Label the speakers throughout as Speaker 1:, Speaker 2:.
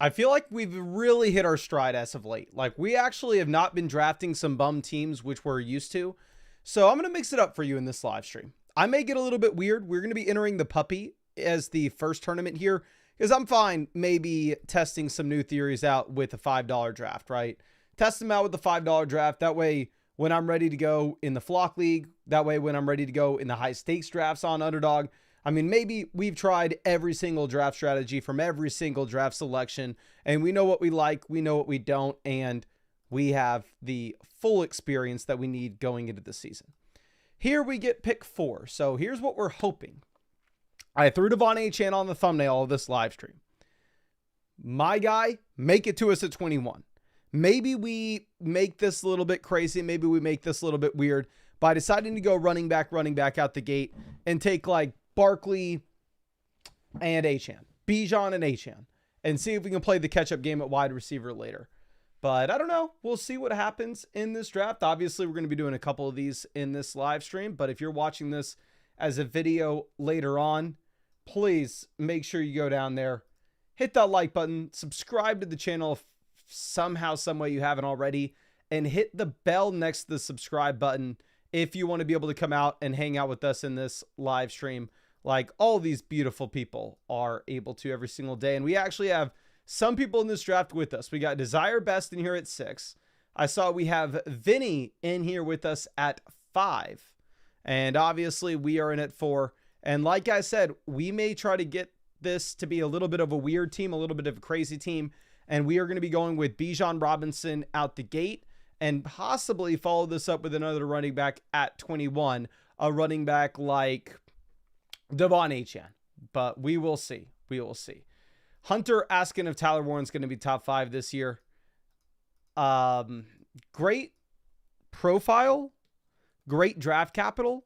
Speaker 1: I feel like we've really hit our stride as of late. Like, we actually have not been drafting some bum teams, which we're used to. So I'm going to mix it up for you in this live stream. I may get a little bit weird. We're going to be entering the puppy as the first tournament here, because I'm fine maybe testing some new theories out with a $5 draft, right? Test them out with the $5 draft. That way, when I'm ready to go in the flock league, that way when I'm ready to go in the high stakes drafts on Underdog, I mean, maybe we've tried every single draft strategy from every single draft selection, and we know what we like, we know what we don't, and we have the full experience that we need going into the season. Here we get pick 4. So here's what we're hoping. I threw Devon Achane on the thumbnail of this live stream. My guy, make it to us at 21. Maybe we make this a little bit crazy. Maybe we make this a little bit weird by deciding to go running back out the gate and take like Barkley and Achane, Bijan and Achane, and see if we can play the catch-up game at wide receiver later. But I don't know. We'll see what happens in this draft. Obviously, we're going to be doing a couple of these in this live stream, but if you're watching this as a video later on, please make sure you go down there, hit that like button, subscribe to the channel if somehow, some way you haven't already, and hit the bell next to the subscribe button if you want to be able to come out and hang out with us in this live stream like all these beautiful people are able to every single day. And we actually have some people in this draft with us. We got Desire Best in here at 6. I saw we have Vinny in here with us at 5. And obviously we are in at 4. And like I said, we may try to get this to be a little bit of a weird team, a little bit of a crazy team. And we are going to be going with Bijan Robinson out the gate and possibly follow this up with another running back at 21, a running back like Devon Achane. But we will see. We will see. Hunter asking if Tyler Warren's going to be top 5 this year. Great profile, great draft capital.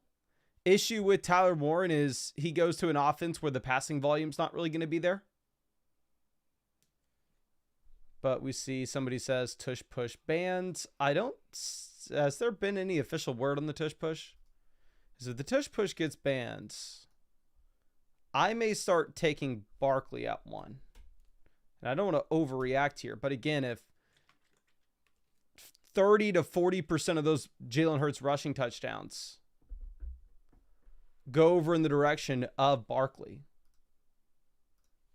Speaker 1: Issue with Tyler Warren is he goes to an offense where the passing volume's not really going to be there. But we see somebody says tush push banned. Has there been any official word on the tush push? Because if the tush push gets banned, I may start taking Barkley at 1. And I don't want to overreact here, but again, if 30 to 40% of those Jalen Hurts rushing touchdowns go over in the direction of Barkley,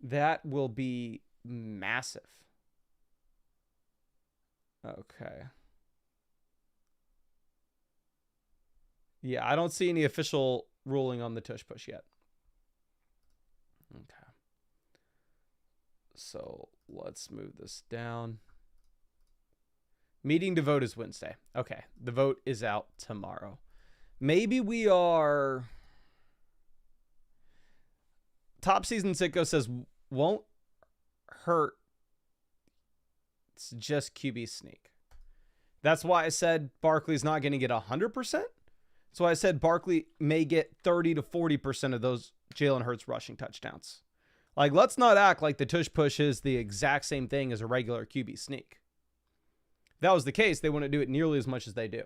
Speaker 1: that will be massive. Okay. Yeah, I don't see any official ruling on the tush push yet. Okay. So let's move this down. Meeting to vote is Wednesday. Okay. The vote is out tomorrow. Maybe we are... Top Season Sicko says, won't hurt. It's just QB sneak. That's why I said Barkley's not going to get 100%. That's why I said Barkley may get 30 to 40% of those Jalen Hurts rushing touchdowns. Like, let's not act like the tush push is the exact same thing as a regular QB sneak. If that was the case, they wouldn't do it nearly as much as they do.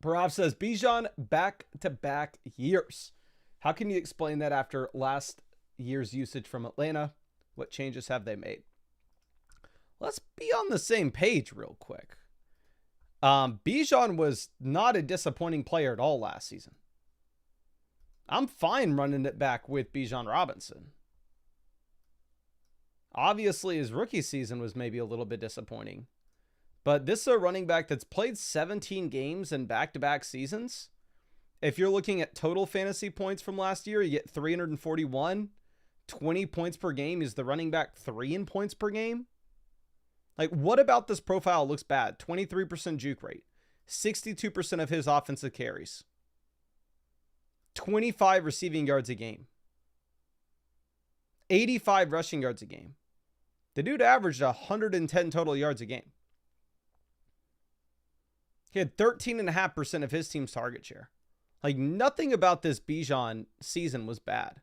Speaker 1: Parav says, Bijan back-to-back years. How can you explain that after last year's usage from Atlanta? What changes have they made? Let's be on the same page real quick. Bijan was not a disappointing player at all last season. I'm fine running it back with Bijan Robinson. Obviously, his rookie season was maybe a little bit disappointing. But this is a running back that's played 17 games in back-to-back seasons. If you're looking at total fantasy points from last year, you get 341. 20 points per game. Is the running back 3 in points per game? Like, what about this profile looks bad? 23% juke rate. 62% of his offensive carries. 25 receiving yards a game. 85 rushing yards a game. The dude averaged 110 total yards a game. He had 13.5% of his team's target share. Like, nothing about this Bijan season was bad.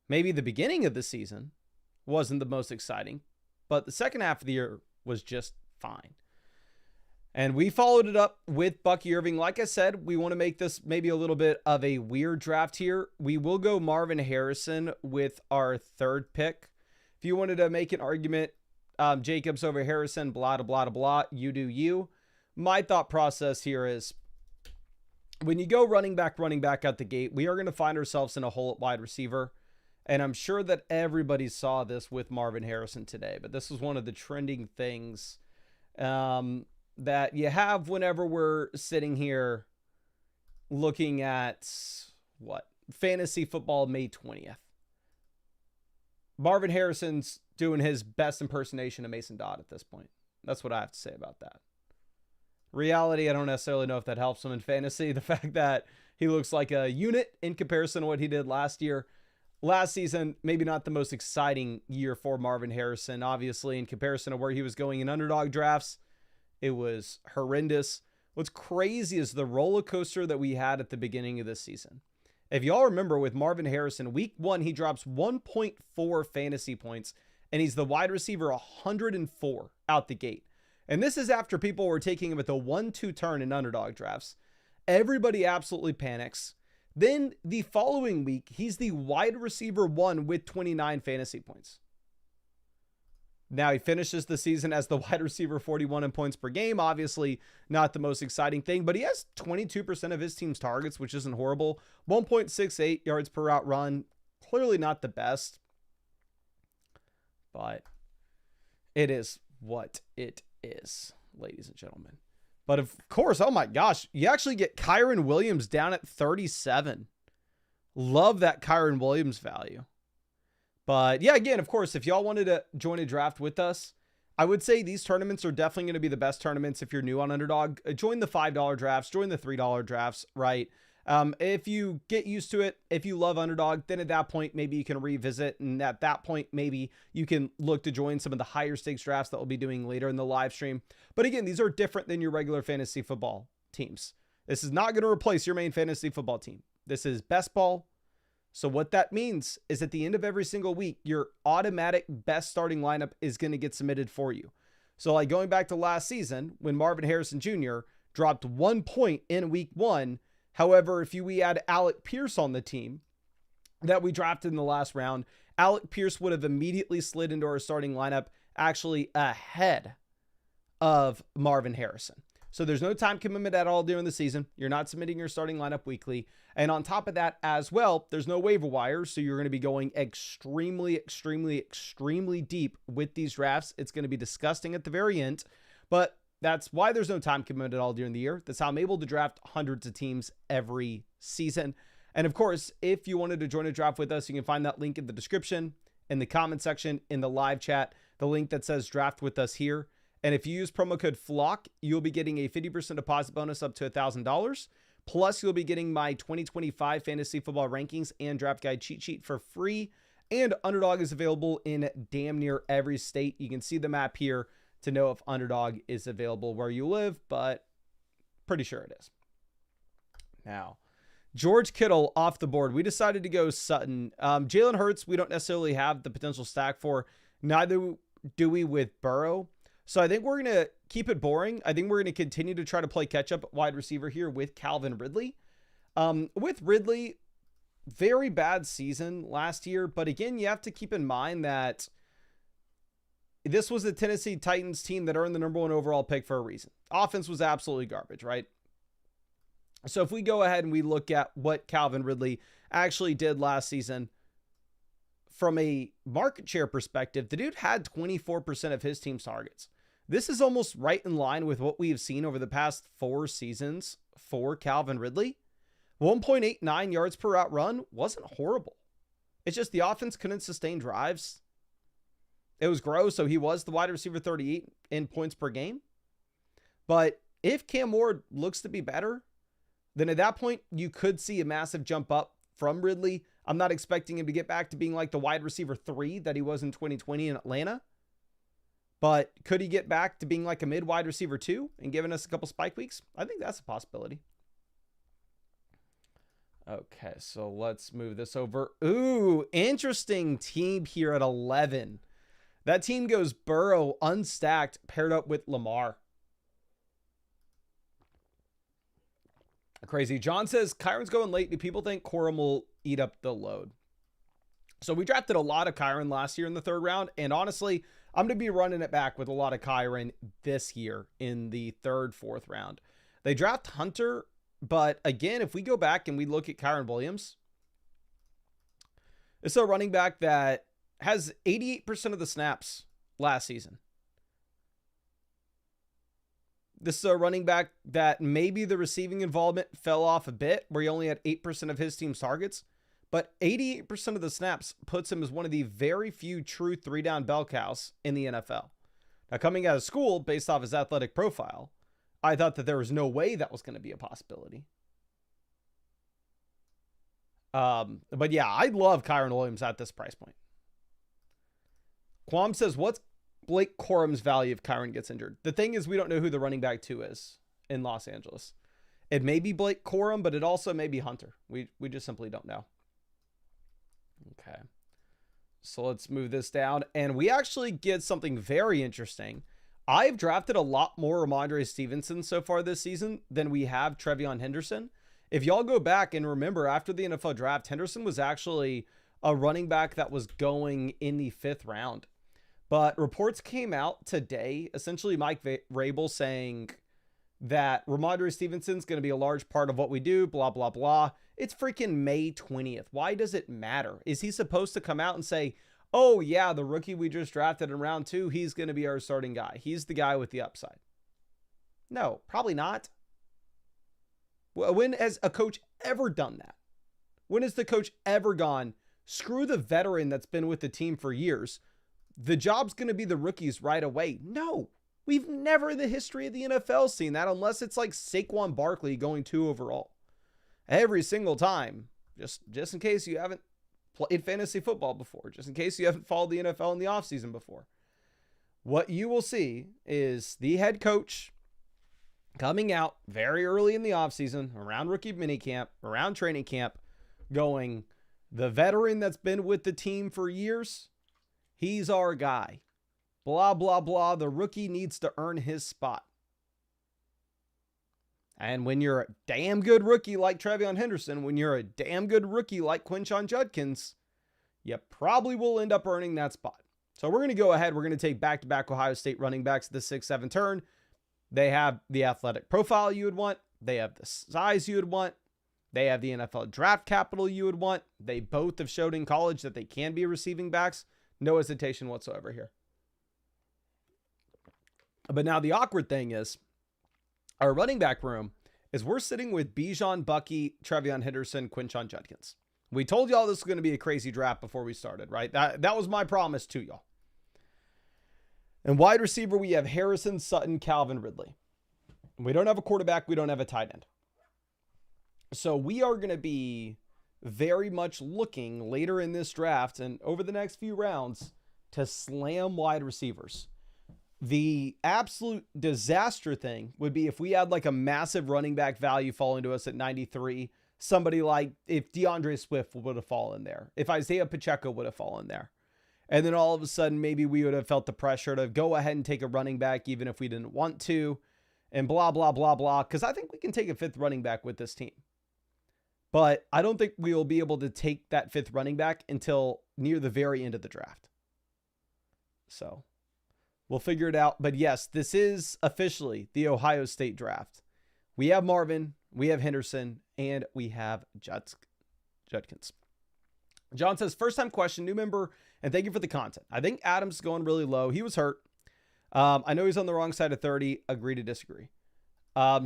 Speaker 1: Maybe the beginning of the season wasn't the most exciting, but the second half of the year was just fine. And we followed it up with Bucky Irving. Like I said, we want to make this maybe a little bit of a weird draft here. We will go Marvin Harrison with our third pick. If you wanted to make an argument, Jacobs over Harrison, blah, blah, blah, blah, you do you. My thought process here is when you go running back out the gate, we are going to find ourselves in a hole at wide receiver. And I'm sure that everybody saw this with Marvin Harrison today, but this was one of the trending things that you have whenever we're sitting here looking at what? Fantasy football May 20th. Marvin Harrison's doing his best impersonation of Mason Dodd at this point. That's what I have to say about that. Reality, I don't necessarily know if that helps him in fantasy. The fact that he looks like a unit in comparison to what he did last year. Last season, maybe not the most exciting year for Marvin Harrison. Obviously, in comparison to where he was going in underdog drafts, it was horrendous. What's crazy is the roller coaster that we had at the beginning of this season. If y'all remember with Marvin Harrison, week 1, he drops 1.4 fantasy points, and he's the wide receiver 104 out the gate. And this is after people were taking him at the 1-2 turn in underdog drafts. Everybody absolutely panics. Then the following week, he's the wide receiver 1 with 29 fantasy points. Now he finishes the season as the wide receiver 41 in points per game. Obviously not the most exciting thing, but he has 22% of his team's targets, which isn't horrible. 1.68 yards per route run. Clearly not the best, but it is what it is, ladies and gentlemen. But of course, oh my gosh, you actually get Kyron Williams down at 37. Love that Kyron Williams value. But yeah, again, of course, if y'all wanted to join a draft with us, I would say these tournaments are definitely going to be the best tournaments if you're new on Underdog. Join the $5 drafts, join the $3 drafts, right? If you get used to it, if you love Underdog, then at that point, maybe you can revisit. And at that point, maybe you can look to join some of the higher stakes drafts that we'll be doing later in the live stream. But again, these are different than your regular fantasy football teams. This is not going to replace your main fantasy football team. This is best ball. So what that means is at the end of every single week, your automatic best starting lineup is going to get submitted for you. So like going back to last season when Marvin Harrison Jr. dropped 1 point in week 1. However, if we had Alec Pierce on the team that we drafted in the last round, Alec Pierce would have immediately slid into our starting lineup actually ahead of Marvin Harrison. So there's no time commitment at all during the season. You're not submitting your starting lineup weekly. And on top of that as well, there's no waiver wires. So you're going to be going extremely, extremely, extremely deep with these drafts. It's going to be disgusting at the very end, but that's why there's no time commitment at all during the year. That's how I'm able to draft hundreds of teams every season. And of course, if you wanted to join a draft with us, you can find that link in the description, in the comment section, in the live chat, the link that says draft with us here. And if you use promo code FLOCK, you'll be getting a 50% deposit bonus up to $1,000. Plus, you'll be getting my 2025 fantasy football rankings and draft guide cheat sheet for free. And Underdog is available in damn near every state. You can see the map here to know if Underdog is available where you live, but pretty sure it is. Now, George Kittle off the board. We decided to go Sutton. Jalen Hurts, we don't necessarily have the potential stack for. Neither do we with Burrow. So I think we're going to keep it boring. I think we're going to continue to try to play catch up wide receiver here with Calvin Ridley. With Ridley, very bad season last year. But again, you have to keep in mind that this was the Tennessee Titans team that earned the number 1 overall pick for a reason. Offense was absolutely garbage, right? So if we go ahead and we look at what Calvin Ridley actually did last season, from a market share perspective, the dude had 24% of his team's targets. This is almost right in line with what we have seen over the past 4 seasons for Calvin Ridley. 1.89 yards per route run wasn't horrible. It's just the offense couldn't sustain drives. It was gross, so he was the wide receiver 38 in points per game. But if Cam Ward looks to be better, then at that point, you could see a massive jump up from Ridley. I'm not expecting him to get back to being like the wide receiver 3 that he was in 2020 in Atlanta. But could he get back to being like a mid wide receiver 2 and giving us a couple spike weeks? I think that's a possibility. Okay, so let's move this over. Ooh, interesting team here at 11. That team goes Burrow unstacked paired up with Lamar. Crazy. John says, Kyron's going late. Do people think Corum will eat up the load? So we drafted a lot of Kyron last year in the third round. And honestly, I'm going to be running it back with a lot of Kyron this year in the third, fourth round. They draft Hunter. But again, if we go back and we look at Kyron Williams, it's a running back that has 88% of the snaps last season. This is a running back that maybe the receiving involvement fell off a bit, where he only had 8% of his team's targets, but 88% of the snaps puts him as one of the very few true 3-down bell cows in the NFL. Now, coming out of school, based off his athletic profile, I thought that there was no way that was going to be a possibility. But yeah, I love Kyron Williams at this price point. Quam says, what's Blake Corum's value if Kyron gets injured? The thing is, we don't know who the running back 2 is in Los Angeles. It may be Blake Corum, but it also may be Hunter. We just simply don't know. Okay. So let's move this down. And we actually get something very interesting. I've drafted a lot more Ramondre Stevenson so far this season than we have Trevion Henderson. If y'all go back and remember, after the NFL draft, Henderson was actually a running back that was going in the 5th round. But reports came out today, essentially Mike Vrabel saying that Ramondre Stevenson's going to be a large part of what we do, blah, blah, blah. It's freaking May 20th. Why does it matter? Is he supposed to come out and say, oh yeah, the rookie we just drafted in round 2, he's going to be our starting guy. He's the guy with the upside. No, probably not. When has a coach ever done that? When has the coach ever gone, screw the veteran that's been with the team for years, the job's going to be the rookies right away? No, we've never in the history of the NFL seen that, unless it's like Saquon Barkley going 2 overall. Every single time, just in case you haven't played fantasy football before, just in case you haven't followed the NFL in the offseason before, what you will see is the head coach coming out very early in the offseason, around rookie minicamp, around training camp, going, the veteran that's been with the team for years, he's our guy. Blah, blah, blah. The rookie needs to earn his spot. And when you're a damn good rookie like Trevion Henderson, when you're a damn good rookie like Quinshon Judkins, you probably will end up earning that spot. So we're going to go ahead. We're going to take back-to-back Ohio State running backs at the 6-7 turn. They have the athletic profile you would want. They have the size you would want. They have the NFL draft capital you would want. They both have showed in college that they can be receiving backs. No hesitation whatsoever here. But now the awkward thing is, our running back room is we're sitting with Bijan, Bucky, Trevion Henderson, Quinshon Judkins. We told y'all this was going to be a crazy draft before we started, right? That was my promise to y'all. And wide receiver, we have Harrison, Sutton, Calvin, Ridley. We don't have a quarterback. We don't have a tight end. So we are going to be very much looking later in this draft and over the next few rounds to slam wide receivers. The absolute disaster thing would be if we had like a massive running back value falling to us at 93. Somebody like if DeAndre Swift would have fallen there. If Isaiah Pacheco would have fallen there. And then all of a sudden, maybe we would have felt the pressure to go ahead and take a running back, even if we didn't want to, and blah, blah, blah, blah. Because I think we can take a 5th running back with this team. But I don't think we will be able to take that 5th running back until near the very end of the draft. So we'll figure it out. But yes, this is officially the Ohio State draft. We have Marvin, we have Henderson, and we have Judkins. John says, first time question, new member, and thank you for the content. I think Adams is going really low. He was hurt. I know he's on the wrong side of 30. Agree to disagree.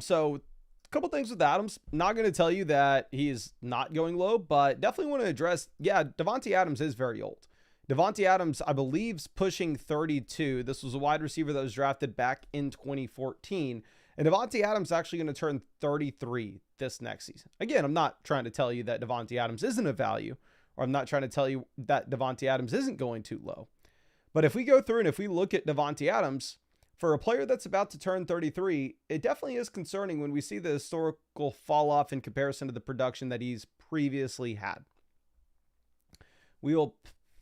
Speaker 1: So a couple things with Adams. Not going to tell you that he is not going low, but definitely want to address, yeah, Davante Adams is very old. Davante Adams, I believe, is pushing 32. This was a wide receiver that was drafted back in 2014. And Davante Adams is actually going to turn 33 this next season. Again, I'm not trying to tell you that Davante Adams isn't a value, or I'm not trying to tell you that Davante Adams isn't going too low. But if we go through and if we look at Davante Adams, for a player that's about to turn 33, it definitely is concerning when we see the historical fall off in comparison to the production that he's previously had. Well,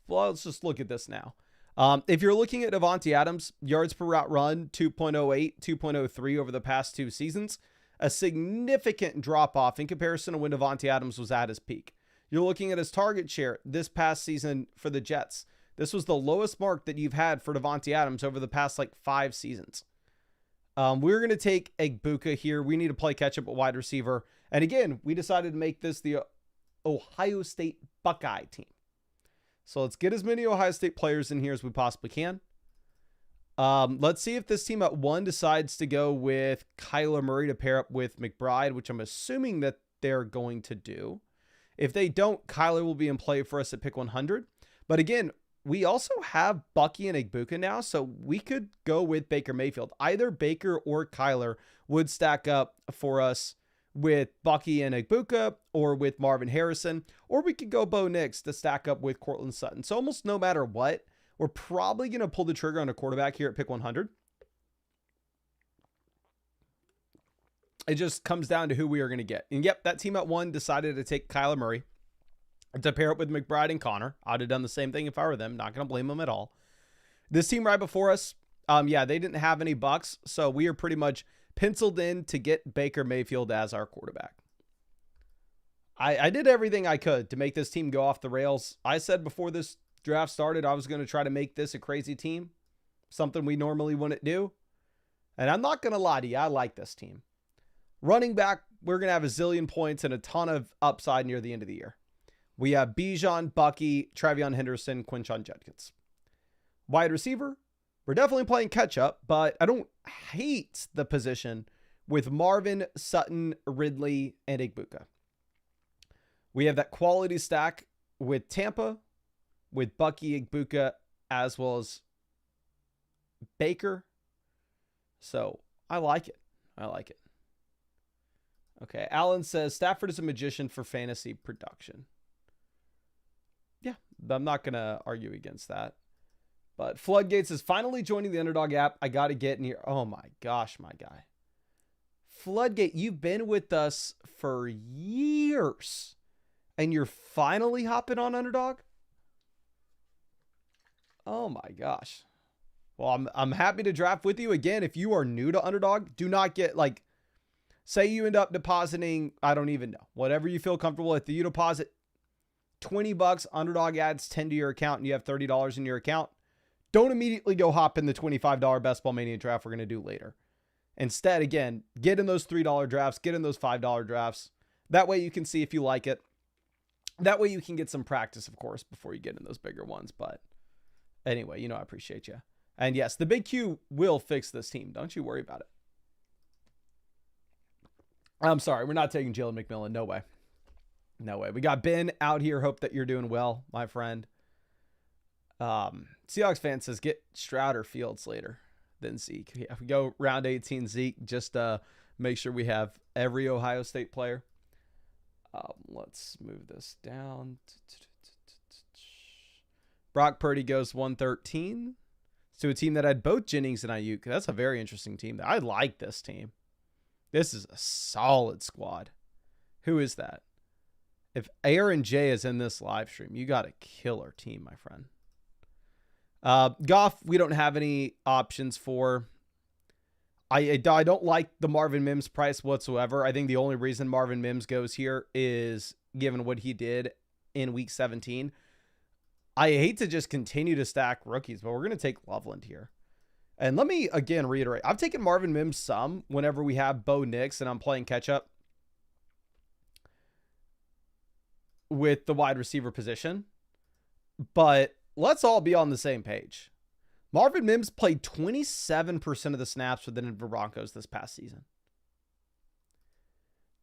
Speaker 1: let's just look at this now. If you're looking at Davante Adams, yards per route run, 2.08, 2.03 over the past 2 seasons. a significant drop off in comparison to when Davante Adams was at his peak. You're looking at his target share this past season for the Jets. This was the lowest mark that you've had for Davante Adams over the past like 5 seasons. We're going to take Egbuka here. We need to play catch up at wide receiver. And again, we decided to make this the Ohio State Buckeye team. So let's get as many Ohio State players in here as we possibly can. Let's see if this team at 1 decides to go with Kyler Murray to pair up with McBride, which I'm assuming that they're going to do. If they don't, Kyler will be in play for us at pick 100. But again, we also have Bucky and Egbuka now, so we could go with Baker Mayfield. Either Baker or Kyler would stack up for us with Bucky and Egbuka or with Marvin Harrison, or we could go Bo Nix to stack up with Cortland Sutton. So almost no matter what, we're probably going to pull the trigger on a quarterback here at pick 100. It just comes down to who we are going to get. And yep, that team at 1 decided to take Kyler Murray to pair up with McBride and Connor. I'd have done the same thing if I were them. Not going to blame them at all. This team right before us, yeah, they didn't have any bucks, so we are pretty much penciled in to get Baker Mayfield as our quarterback. I did everything I could to make this team go off the rails. I said before this draft started, I was going to try to make this a crazy team, something we normally wouldn't do. And I'm not going to lie to you, I like this team. Running back, we're going to have a zillion points and a ton of upside near the end of the year. We have Bijan, Bucky, Travion Henderson, Quinshon Judkins. Wide receiver, we're definitely playing catch up, but I don't hate the position with Marvin, Sutton, Ridley, and Egbuka. We have that quality stack with Tampa, with Bucky, Egbuka, as well as Baker. So I like it. I like it. Okay, Alan says Stafford is a magician for fantasy production. Yeah, I'm not going to argue against that. But Floodgates is finally joining the Underdog app. I got to get in here. Oh my gosh, my guy. Floodgate, you've been with us for years. And you're finally hopping on Underdog? Oh my gosh. Well, I'm happy to draft with you. Again, if you are new to Underdog, do not get like, say you end up depositing, I don't even know, whatever you feel comfortable with. You deposit $20, Underdog adds 10 to your account, and you have $30 in your account. Don't immediately go hop in the $25 Best Ball Mania draft we're going to do later. Instead, again, get in those $3 drafts, get in those $5 drafts. That way you can see if you like it. That way you can get some practice, of course, before you get in those bigger ones. But anyway, you know I appreciate you. And yes, the Big Q will fix this team. Don't you worry about it. I'm sorry, we're not taking Jalen McMillan. No way. No way. We got Ben out here. Hope that you're doing well, my friend. Seahawks fan says get Stroud or Fields later than Zeke. Yeah, if we go round 18 Zeke, just make sure we have every Ohio State player. Let's move this down. Brock Purdy goes 113 to a team that had both Jennings and Ayuk. That's a very interesting team. I like this team. This is a solid squad. Who is that? If Aaron J is in this live stream, you got a killer team, my friend. Goff, we don't have any options for. I don't like the Marvin Mims price whatsoever. I think the only reason Marvin Mims goes here is given what he did in week 17. I hate to just continue to stack rookies, but we're going to take Loveland here. And let me again reiterate, I've taken Marvin Mims some whenever we have Bo Nix and I'm playing catch up with the wide receiver position. But let's all be on the same page. Marvin Mims played 27% of the snaps for the Denver Broncos this past season.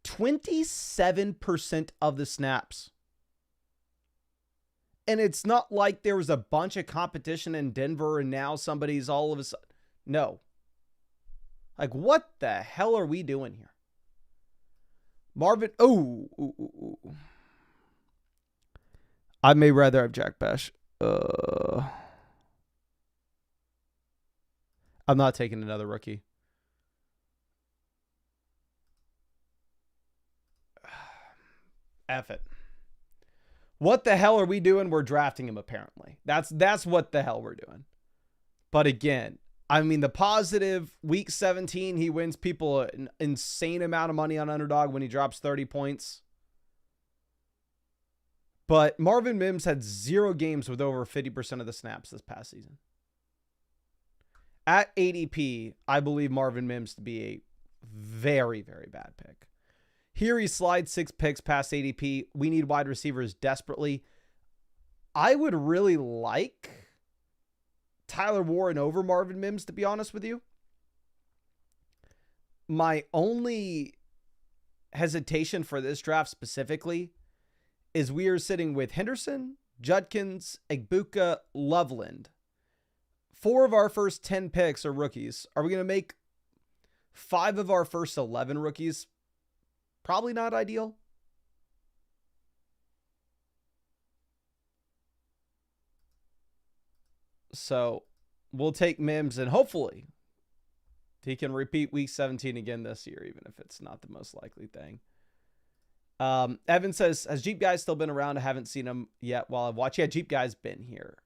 Speaker 1: 27% of the snaps. And it's not like there was a bunch of competition in Denver and now somebody's all of a sudden. No. Like, what the hell are we doing here? Marvin. Oh. I may rather have Jack Bash. I'm not taking another rookie. F it. What the hell are we doing? We're drafting him, apparently. That's what the hell we're doing. But again, I mean, the positive, week 17, he wins people an insane amount of money on Underdog when he drops 30 points. But Marvin Mims had 0 games with over 50% of the snaps this past season. At ADP, I believe Marvin Mims to be a very, very bad pick. Here he slides 6 picks past ADP. We need wide receivers desperately. I would really like Tyler Warren over Marvin Mims, to be honest with you. My only hesitation for this draft specifically is we are sitting with Henderson, Judkins, Egbuka, Loveland. 4 of our first 10 picks are rookies. Are we going to make 5 of our first 11 rookies? Probably not ideal. So we'll take Mims, and hopefully he can repeat week 17 again this year, even if it's not the most likely thing. Evan says, has Jeep Guy still been around? I haven't seen him yet while I've watched. Yeah, Jeep Guy's been here.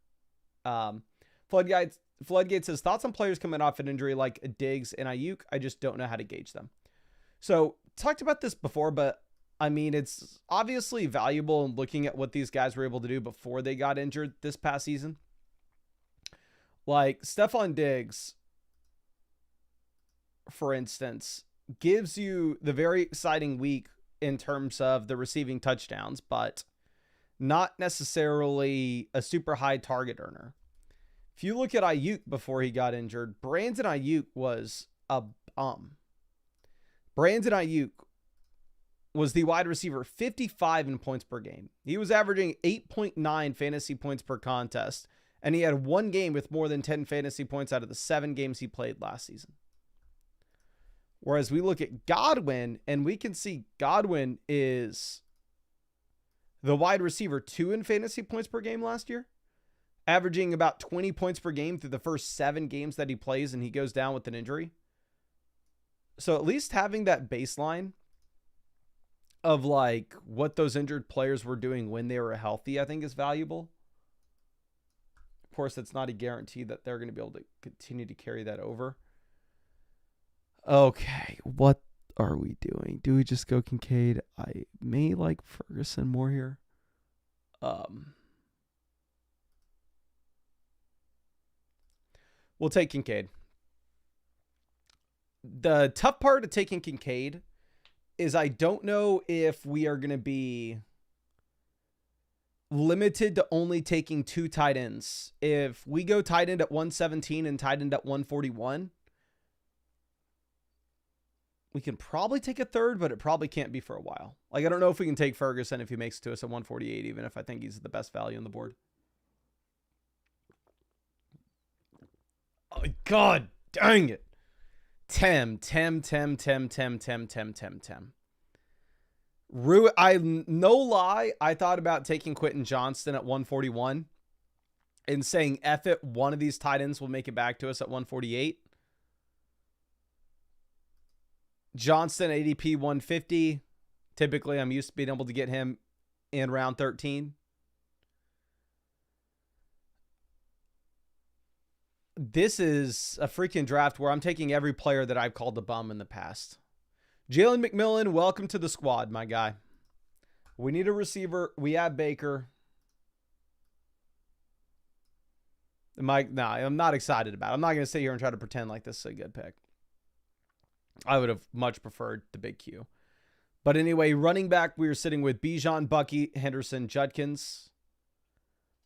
Speaker 1: Floodgate says, thoughts on players coming off an injury like Diggs and Ayuk? I just don't know how to gauge them. So talked about this before, but I mean, it's obviously valuable in looking at what these guys were able to do before they got injured this past season. Like Stephon Diggs, for instance, gives you the very exciting week in terms of the receiving touchdowns, but not necessarily a super high target earner. If you look at Ayuk before he got injured, Brandon Ayuk was a bum. Brandon Ayuk was the wide receiver 55 in points per game. He was averaging 8.9 fantasy points per contest, and he had 1 game with more than 10 fantasy points out of the 7 games he played last season. Whereas we look at Godwin, and we can see Godwin is the wide receiver 2 in fantasy points per game last year, averaging about 20 points per game through the first 7 games that he plays, and he goes down with an injury. So at least having that baseline of like what those injured players were doing when they were healthy, I think is valuable. Of course, it's not a guarantee that they're going to be able to continue to carry that over. Okay, what are we doing? Do we just go Kincaid? I may like Ferguson more here. We'll take Kincaid. The tough part of taking Kincaid is I don't know if we are going to be limited to only taking 2 tight ends. If we go tight end at 117 and tight end at 141, we can probably take a third, but it probably can't be for a while. Like, I don't know if we can take Ferguson if he makes it to us at 148, even if I think he's the best value on the board. Oh, God dang it. Tem. No lie, I thought about taking Quentin Johnston at 141 and saying, F it, one of these tight ends will make it back to us at 148. Johnston, ADP 150. Typically, I'm used to being able to get him in round 13. This is a freaking draft where I'm taking every player that I've called a bum in the past. Jalen McMillan, welcome to the squad, my guy. We need a receiver. We have Baker. I'm not excited about it. I'm not going to sit here and try to pretend like this is a good pick. I would have much preferred the big Q. But anyway, running back, we were sitting with Bijan, Bucky, Henderson, Judkins.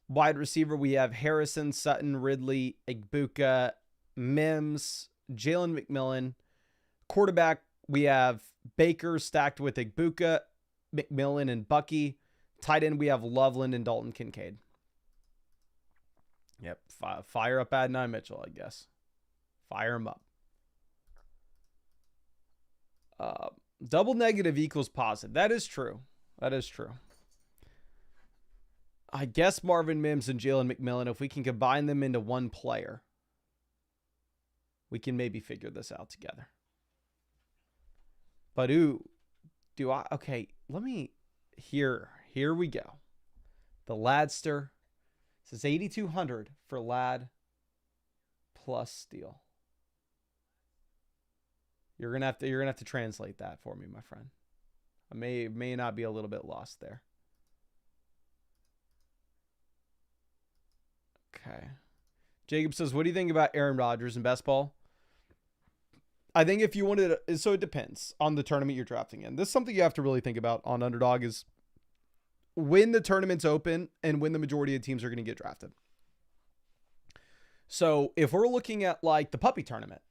Speaker 1: Wide receiver, we have Harrison, Sutton, Ridley, Egbuka, Mims, Jalen McMillan. Quarterback, we have Baker stacked with Egbuka, McMillan, and Bucky. Tight end, we have Loveland and Dalton Kincaid. Yep, fire up Adonai Mitchell, I guess. Fire him up. Double negative equals positive. That is true. That is true. I guess Marvin Mims and Jalen McMillan, if we can combine them into one player, we can maybe figure this out together. But okay, let me, here we go. The Ladster. This is 8,200 for Lad plus Steele. You're gonna have to translate that for me, my friend. I may not be a little bit lost there. Okay. Jacob says, what do you think about Aaron Rodgers in best ball? I think if you wanted to, so it depends on the tournament you're drafting in. This is something you have to really think about on Underdog is when the tournament's open and when the majority of teams are going to get drafted. So if we're looking at like the puppy tournament,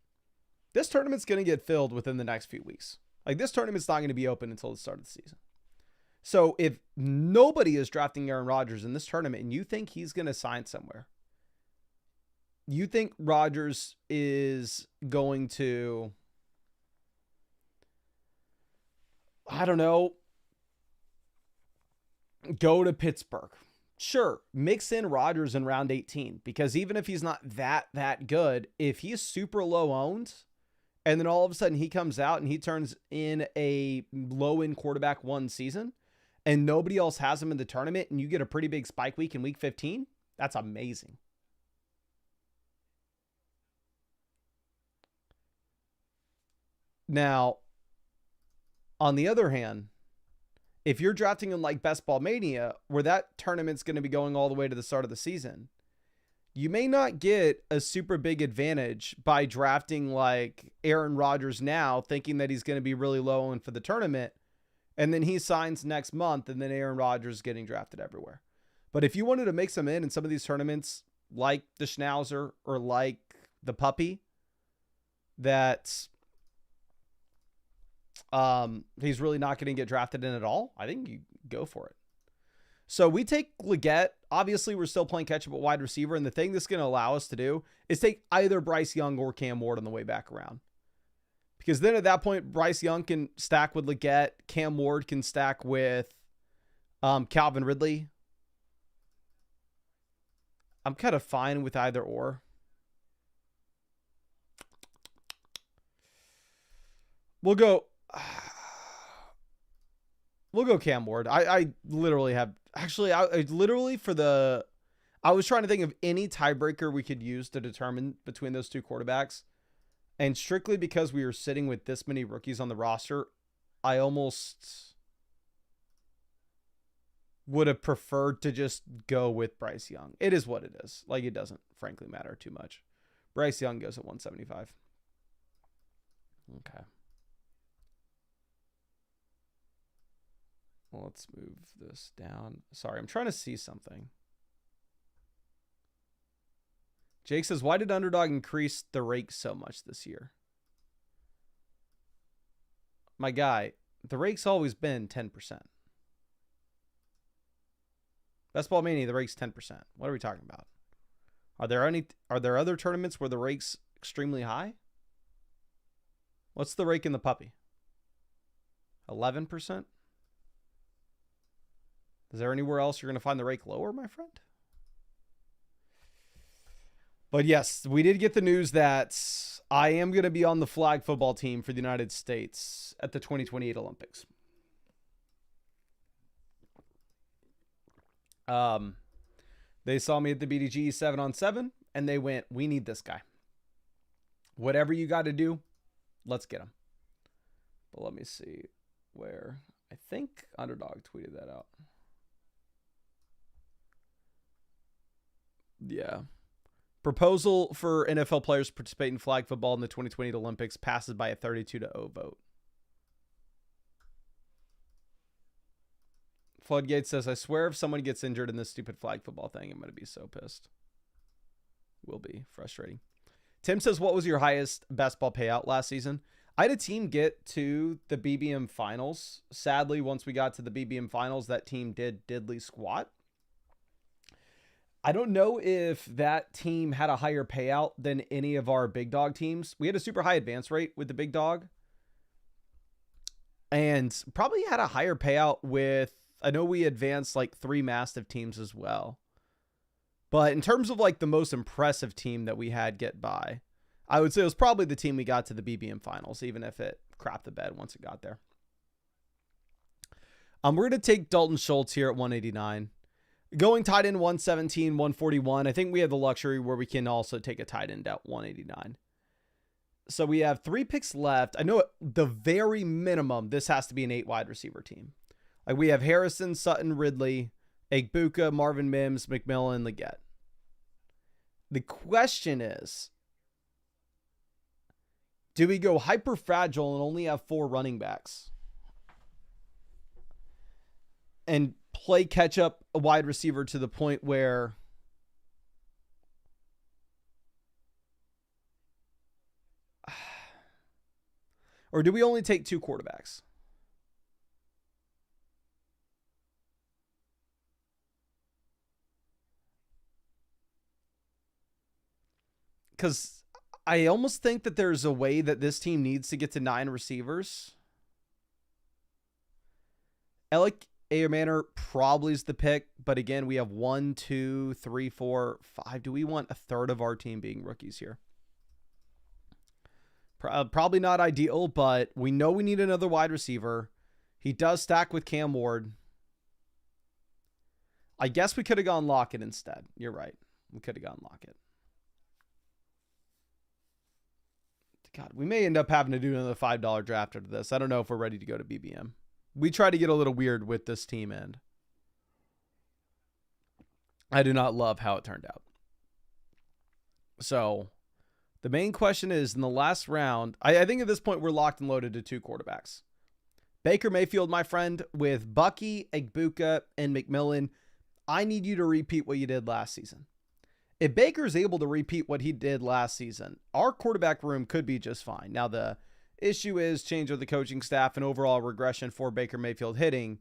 Speaker 1: this tournament's going to get filled within the next few weeks. Like this tournament's not going to be open until the start of the season. So if nobody is drafting Aaron Rodgers in this tournament and you think he's going to sign somewhere, you think Rodgers is going to, I don't know, go to Pittsburgh. Sure, mix in Rodgers in round 18 because even if he's not that good, if he's super low owned and then all of a sudden he comes out and he turns in a low-end quarterback one season and nobody else has him in the tournament and you get a pretty big spike week in week 15, that's amazing. Now, on the other hand, if you're drafting in like Best Ball Mania, where that tournament's going to be going all the way to the start of the season, you may not get a super big advantage by drafting like Aaron Rodgers now, thinking that he's going to be really low in for the tournament, and then he signs next month, and then Aaron Rodgers is getting drafted everywhere. But if you wanted to mix him in some of these tournaments, like the Schnauzer or like the Puppy, that's he's really not going to get drafted in at all, I think you go for it. So we take Leggett. Obviously, we're still playing catch up at wide receiver, and the thing that's going to allow us to do is take either Bryce Young or Cam Ward on the way back around. Because then at that point, Bryce Young can stack with Leggett, Cam Ward can stack with Calvin Ridley. I'm kind of fine with either or. We'll go Cam Ward. I literally have, actually, I was trying to think of any tiebreaker we could use to determine between those two quarterbacks. And strictly because we were sitting with this many rookies on the roster, I almost would have preferred to just go with Bryce Young. It is what it is. Like, it doesn't frankly matter too much. Bryce Young goes at 175. Okay. Well, let's move this down. Sorry, I'm trying to see something. Jake says, why did Underdog increase the rake so much this year? My guy, the rake's always been 10%. Best Ball Mania, the rake's 10%. What are we talking about? Are there other tournaments where the rake's extremely high? What's the rake in the Puppy? 11%? Is there anywhere else you're going to find the rake lower, my friend? But yes, we did get the news that I am going to be on the flag football team for the United States at the 2028 Olympics. They saw me at the BDG 7-on-7 and they went, we need this guy. Whatever you got to do, let's get him. But let me see where. I think Underdog tweeted that out. Yeah. Proposal for NFL players to participate in flag football in the 2028 Olympics passes by a 32-0 vote. Floodgate says, I swear if someone gets injured in this stupid flag football thing, I'm going to be so pissed. Will be frustrating. Tim says, what was your highest best ball payout last season? I had a team get to the BBM finals. Sadly, once we got to the BBM finals, that team did diddly squat. I don't know if that team had a higher payout than any of our big dog teams. We had a super high advance rate with the big dog. And probably had a higher payout with, I know we advanced like 3 Mastiff teams as well. But in terms of like the most impressive team that we had get by, I would say it was probably the team we got to the BBM finals, even if it crapped the bed once it got there. We're going to take Dalton Schultz here at 189. Going tight end 117, 141. I think we have the luxury where we can also take a tight end at 189. So we have 3 picks left. I know at the very minimum, this has to be an 8 wide receiver team. Like we have Harrison, Sutton, Ridley, Egbuka, Marvin Mims, McMillan, Leggett. The question is, do we go hyper fragile and only have 4 running backs and play catch up a wide receiver to the point where or do we only take 2 quarterbacks? Because I almost think that there's a way that this team needs to get to 9 receivers. Alec Manor probably is the pick, but again, we have 1, 2, 3, 4, 5. Do we want a third of our team being rookies here? Probably not ideal, but we know we need another wide receiver. He does stack with Cam Ward. I guess we could have gone Lockett instead. You're right. We could have gone Lockett. God, we may end up having to do another $5 draft after this. I don't know if we're ready to go to BBM. We try to get a little weird with this team end. I do not love how it turned out. So the main question is, in the last round, I think at this point we're locked and loaded to 2 quarterbacks. Baker Mayfield, my friend, with Bucky, Egbuka, and McMillan. I need you to repeat what you did last season. If Baker is able to repeat what he did last season, our quarterback room could be just fine. Now, the issue is change of the coaching staff and overall regression for Baker Mayfield hitting.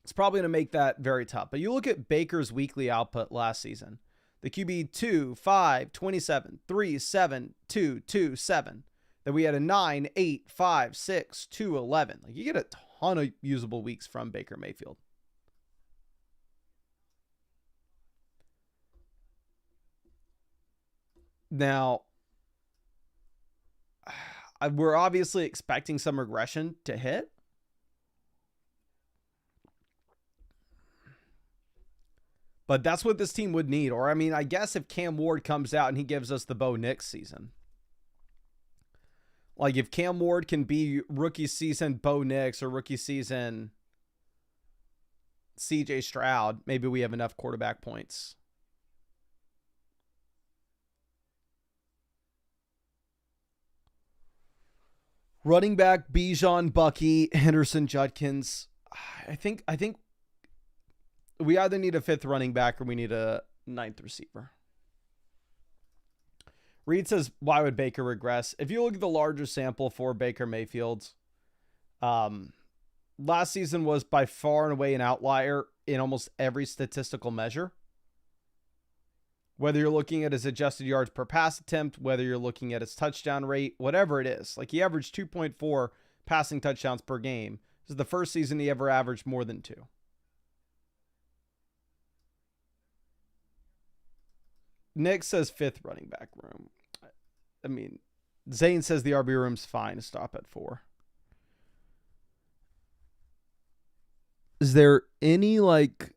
Speaker 1: It's probably going to make that very tough. But you look at Baker's weekly output last season. The QB 2, 5, 27, 3, 7, 2, 2, 7. Then we had a 9, 8, 5, 6, 2, 11. Like you get a ton of usable weeks from Baker Mayfield. Now, we're obviously expecting some regression to hit. But that's what this team would need. Or, I mean, I guess if Cam Ward comes out and he gives us the Bo Nix season. Like, if Cam Ward can be rookie season Bo Nix or rookie season CJ Stroud, maybe we have enough quarterback points. Running back, Bijan, Bucky, Henderson, Judkins. I think we either need a 5th running back or we need a 9th receiver. Reed says, why would Baker regress? If you look at the larger sample for Baker Mayfield, last season was by far and away an outlier in almost every statistical measure. Whether you're looking at his adjusted yards per pass attempt, whether you're looking at his touchdown rate, whatever it is. Like he averaged 2.4 passing touchdowns per game. This is the first season he ever averaged more than 2. Nick says 5th running back room. I mean, Zane says the RB room's fine. Stop at 4. Is there any like...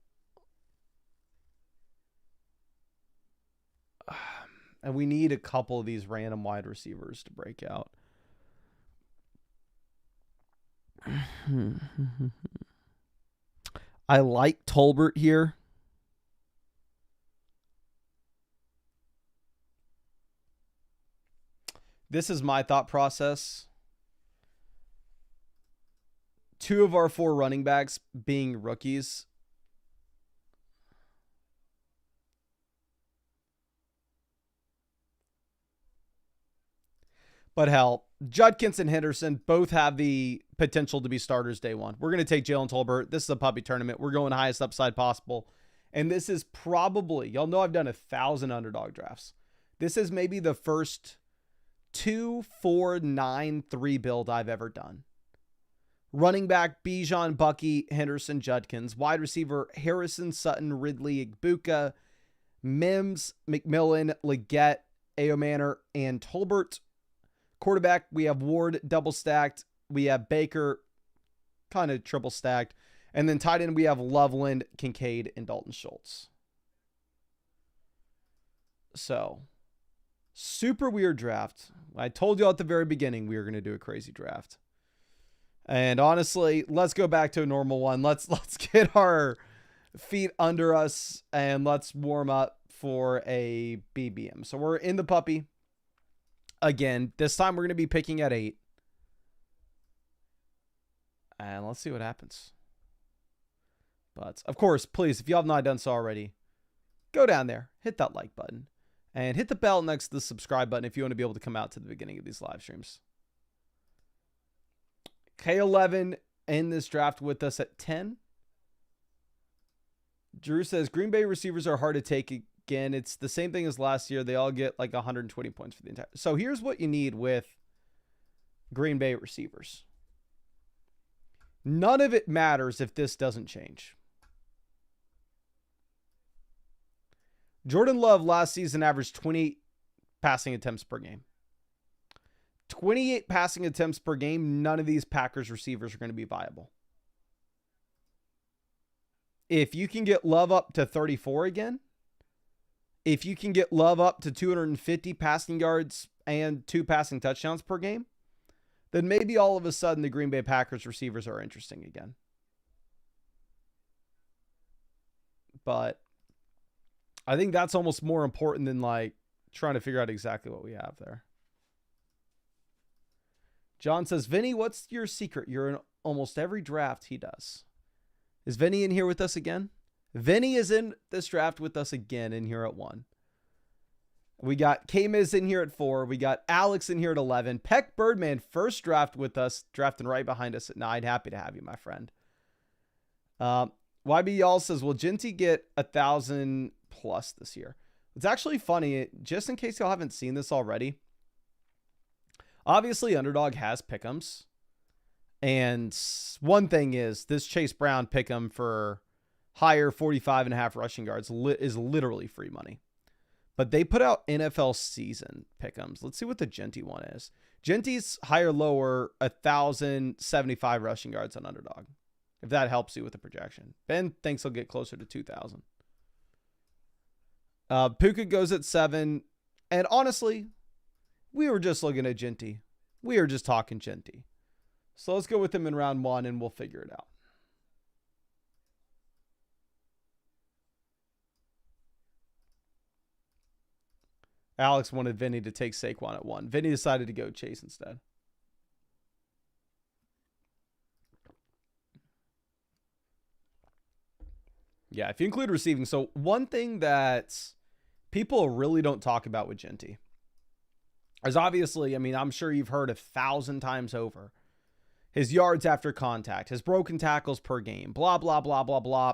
Speaker 1: And we need a couple of these random wide receivers to break out. I like Tolbert here. This is my thought process. 2 of our 4 running backs being rookies. But hell, Judkins and Henderson both have the potential to be starters day one. We're going to take Jalen Tolbert. This is a puppy tournament. We're going highest upside possible. And this is probably, y'all know I've done 1,000 underdog drafts. This is maybe the first 2, 4, 9, 3 build I've ever done. Running back, Bijan, Bucky, Henderson, Judkins. Wide receiver, Harrison, Sutton, Ridley, Egbuka, Mims, McMillan, Leggett, Manor, and Tolbert. Quarterback, we have Ward double stacked. We have Baker kind of triple stacked. And then tight end, we have Loveland, Kincaid, and Dalton Schultz. So Super weird draft. I told you at the very beginning we were going to do a crazy draft. And honestly, let's go back to a normal one. Let's get our feet under us and let's warm up for a BBM. So we're in the puppy. Again, this time we're going to be picking at 8. And let's see what happens. But, of course, please, if you have not done so already, go down there, hit that like button, and hit the bell next to the subscribe button if you want to be able to come out to the beginning of these live streams. K11 in this draft with us at 10. Drew says, Green Bay receivers are hard to take again. It's the same thing as last year. They all get like 120 points for the entire. So here's what you need with Green Bay receivers. None of it matters if this doesn't change. Jordan Love last season averaged 28 passing attempts per game. 28 passing attempts per game. None of these Packers receivers are going to be viable. If you can get Love up to 34 again, if you can get Love up to 250 passing yards and 2 passing touchdowns per game, then maybe all of a sudden the Green Bay Packers receivers are interesting again. But I think that's almost more important than like trying to figure out exactly what we have there. John says, Vinny, what's your secret? You're in almost every draft he does. Is Vinny in here with us again? Vinny is in this draft with us again in here at 1. We got K-Miz in here at 4. We got Alex in here at 11. Peck Birdman, first draft with us, drafting right behind us at 9. Happy to have you, my friend. YB Y'all says, will Ginty get 1,000 plus this year? It's actually funny, just in case y'all haven't seen this already. Obviously, Underdog has pick'ems. And one thing is, this Chase Brown pick'em for higher 45.5 rushing yards is literally free money. But they put out NFL season pick'ems. Let's see what the Genty one is. Genty's higher, lower, 1,075 rushing yards on Underdog. If that helps you with the projection. Ben thinks he'll get closer to 2,000. Puka goes at 7. And honestly, we were just looking at Genty. We are just talking Genty. So let's go with him in round 1 and we'll figure it out. Alex wanted Vinny to take Saquon at 1. Vinny decided to go Chase instead. Yeah, if you include receiving. So one thing that people really don't talk about with Genty is obviously, I mean, I'm sure you've heard 1,000 times over, his yards after contact, his broken tackles per game, blah, blah, blah, blah, blah.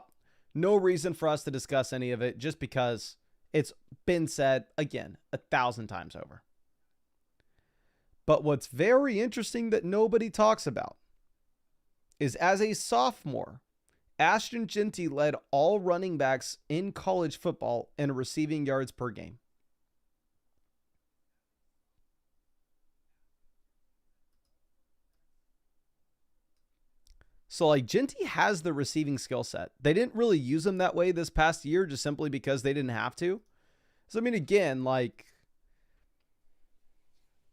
Speaker 1: No reason for us to discuss any of it just because it's been said, again, 1,000 times over. But what's very interesting that nobody talks about is as a sophomore, Ashton Genty led all running backs in college football in receiving yards per game. So, like, Genty has the receiving skill set. They didn't really use him that way this past year just simply because they didn't have to. So, I mean, again, like,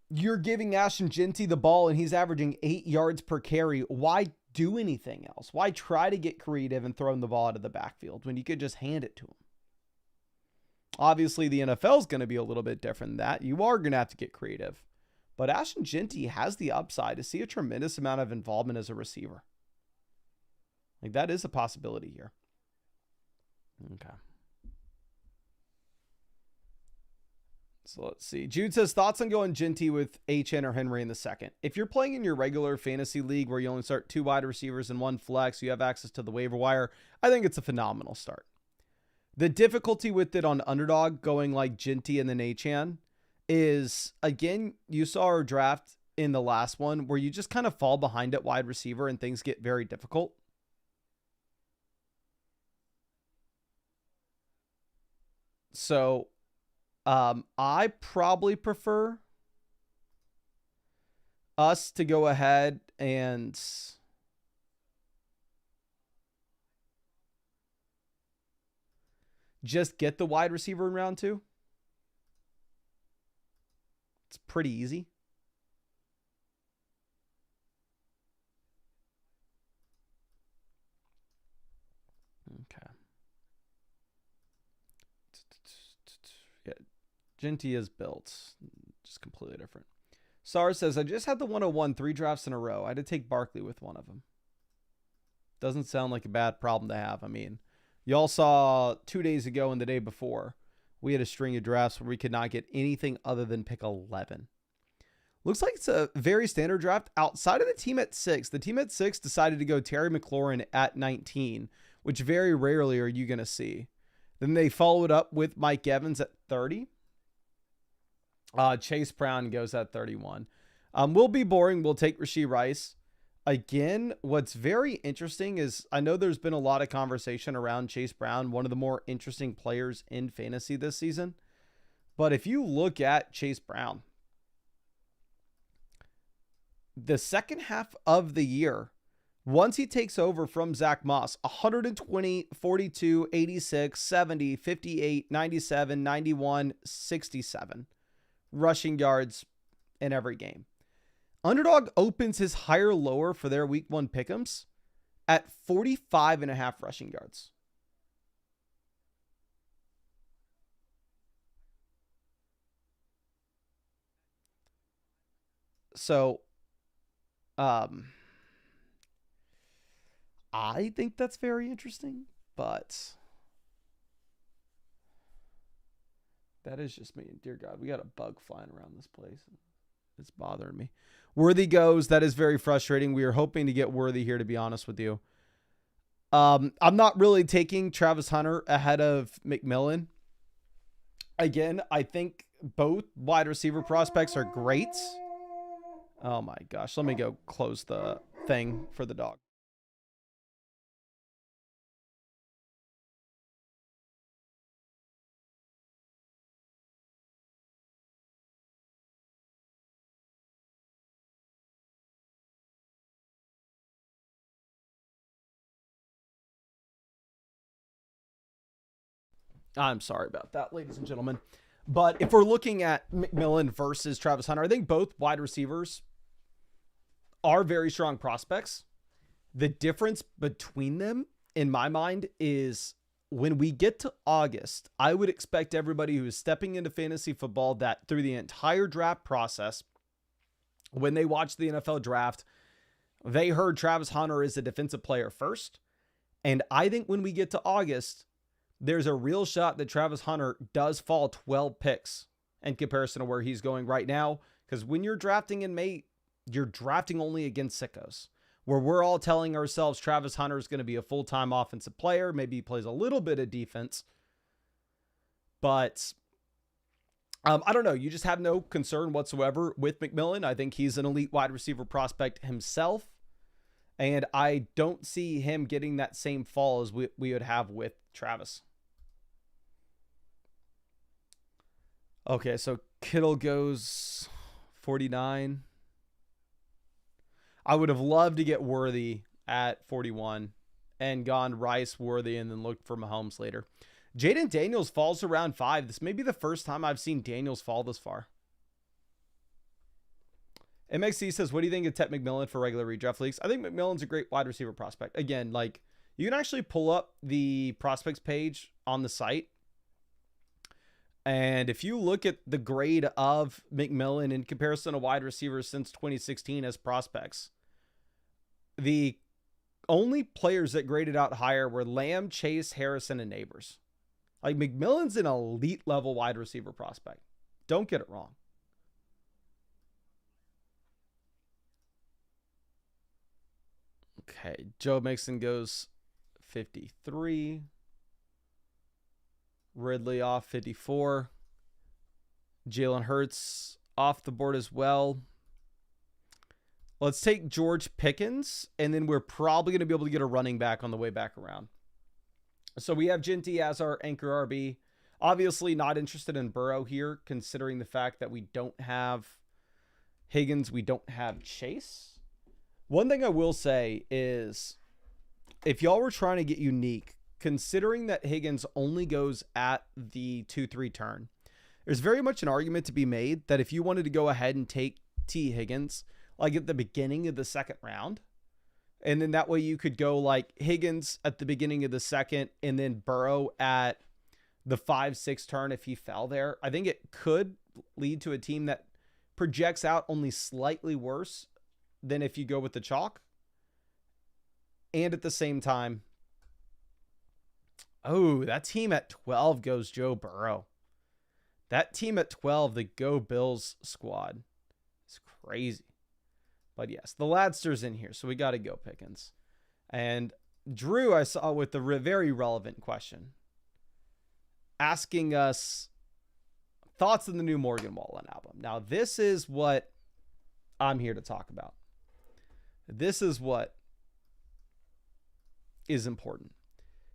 Speaker 1: you're giving Ashton Genty the ball and he's averaging 8 yards per carry. Why do anything else? Why try to get creative and throw him the ball out of the backfield when you could just hand it to him? Obviously, the NFL is going to be a little bit different than that. You are going to have to get creative. But Ashton Genty has the upside to see a tremendous amount of involvement as a receiver. Like, that is a possibility here. Okay. So let's see. Jude says, thoughts on going Genty with HN or Henry in the second. If you're playing in your regular fantasy league where you only start 2 wide receivers and 1 flex, you have access to the waiver wire, I think it's a phenomenal start. The difficulty with it on Underdog going like Genty and then HN is, again, you saw our draft in the last one where you just kind of fall behind at wide receiver and things get very difficult. So I probably prefer us to go ahead and just get the wide receiver in round 2. It's pretty easy. Okay. Yeah, Genty is built. Just completely different. SAR says, I just had the 101 3 drafts in a row. I had to take Barkley with one of them. Doesn't sound like a bad problem to have. I mean, y'all saw 2 days ago and the day before, we had a string of drafts where we could not get anything other than pick 11. Looks like it's a very standard draft outside of the team at 6. The team at 6 decided to go Terry McLaurin at 19, which very rarely are you going to see. Then they followed up with Mike Evans at 30. Chase Brown goes at 31. We'll be boring. We'll take Rashee Rice. Again, what's very interesting is I know there's been a lot of conversation around Chase Brown, one of the more interesting players in fantasy this season. But if you look at Chase Brown, the second half of the year, once he takes over from Zach Moss, 120, 42, 86, 70, 58, 97, 91, 67 rushing yards in every game. Underdog opens his higher lower for their week 1 pick'ems at 45.5 rushing yards. So, I think that's very interesting, but that is just me. Dear God, we got a bug flying around this place. It's bothering me. Worthy goes. That is very frustrating. We are hoping to get Worthy here, to be honest with you. I'm not really taking Travis Hunter ahead of McMillan. Again, I think both wide receiver prospects are great. Oh my gosh. Let me go close the thing for the dog. I'm sorry about that, ladies and gentlemen. But if we're looking at McMillan versus Travis Hunter, I think both wide receivers are very strong prospects. The difference between them, in my mind, is when we get to August, I would expect everybody who is stepping into fantasy football that through the entire draft process, when they watch the NFL draft, they heard Travis Hunter is a defensive player first. And I think when we get to August, there's a real shot that Travis Hunter does fall 12 picks in comparison to where he's going right now. Because when you're drafting in May, you're drafting only against sickos, where we're all telling ourselves Travis Hunter is going to be a full-time offensive player. Maybe he plays a little bit of defense. But I don't know. You just have no concern whatsoever with McMillan. I think he's an elite wide receiver prospect himself. And I don't see him getting that same fall as we would have with Travis. Okay, so Kittle goes 49. I would have loved to get Worthy at 41 and gone Rice, Worthy, and then looked for Mahomes later. Jaden Daniels falls around 5. This may be the first time I've seen Daniels fall this far. MXC says, what do you think of Ted McMillan for regular redraft leagues? I think McMillan's a great wide receiver prospect. Again, like, you can actually pull up the prospects page on the site. And if you look at the grade of McMillan in comparison to wide receivers since 2016 as prospects, the only players that graded out higher were Lamb, Chase, Harrison, and Neighbors. Like, McMillan's an elite level wide receiver prospect. Don't get it wrong. Okay, Joe Mixon goes 53. Ridley off 54. Jalen Hurts off the board as well. Let's take George Pickens, and then we're probably going to be able to get a running back on the way back around. So we have Genty as our anchor RB. Obviously not interested in Burrow here, considering the fact that we don't have Higgins, we don't have Chase. One thing I will say is, if y'all were trying to get unique, considering that Higgins only goes at the 2-3 turn, there's very much an argument to be made that if you wanted to go ahead and take T. Higgins, like at the beginning of the second round, and then that way you could go like Higgins at the beginning of the second and then Burrow at the 5-6 turn if he fell there, I think it could lead to a team that projects out only slightly worse than if you go with the chalk. And at the same time, oh, that team at 12 goes Joe Burrow. That team at 12, the Go Bills squad, is crazy. But yes, the Ladster's in here, so we got to go Pickens. And Drew, I saw with the very relevant question, asking us thoughts on the new Morgan Wallen album. Now, this is what I'm here to talk about. This is what is important.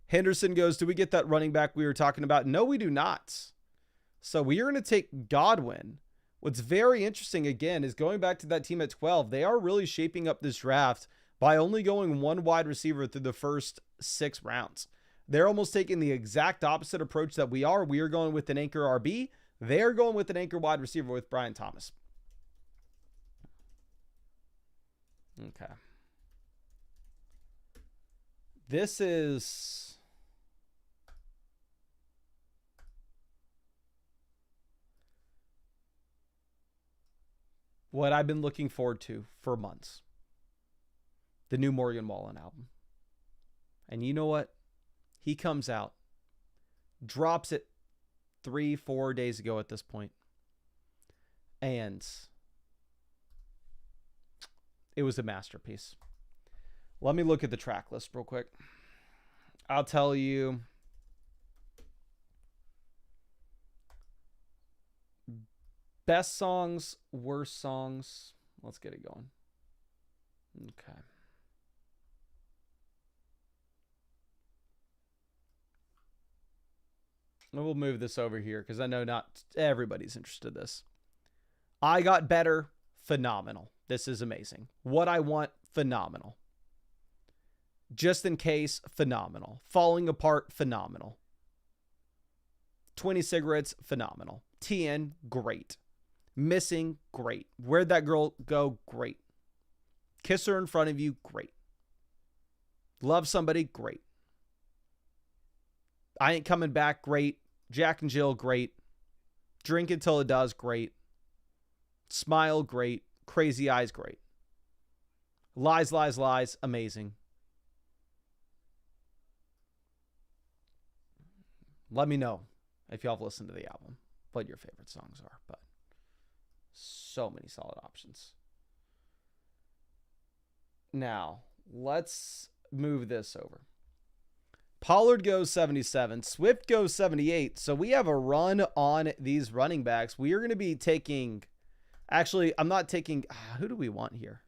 Speaker 1: Henderson goes, do we get that running back we were talking about? No, we do not. So we are going to take Godwin. What's very interesting, again, is going back to that team at 12. They are really shaping up this draft by only going one wide receiver through the first 6 rounds. They're almost taking the exact opposite approach that we are. We are going with an anchor RB. They're going with an anchor wide receiver with Brian Thomas. Okay. This is what I've been looking forward to for months. The new Morgan Wallen album. And you know what? He comes out, drops it 3-4 days ago at this point, and it was a masterpiece. Let me look at the track list real quick. I'll tell you best songs, worst songs. Let's get it going. Okay. We'll move this over here because I know not everybody's interested in this. I Got Better, phenomenal. This is amazing. What I Want, phenomenal. Just in Case, phenomenal. Falling Apart, phenomenal. 20 Cigarettes, phenomenal. TN, great. Missing, great. Where'd That Girl Go, great. Kiss Her in Front of You, great. Love Somebody, great. I Ain't Coming Back, great. Jack and Jill, great. Drink Until It Does, great. Smile, great. Crazy Eyes, great. Lies, Lies, Lies, amazing. Let me know if y'all have listened to the album, what your favorite songs are, but so many solid options. Now, let's move this over. Pollard goes 77. Swift goes 78. So we have a run on these running backs. We are going to be taking... Actually, I'm not taking... Who do we want here?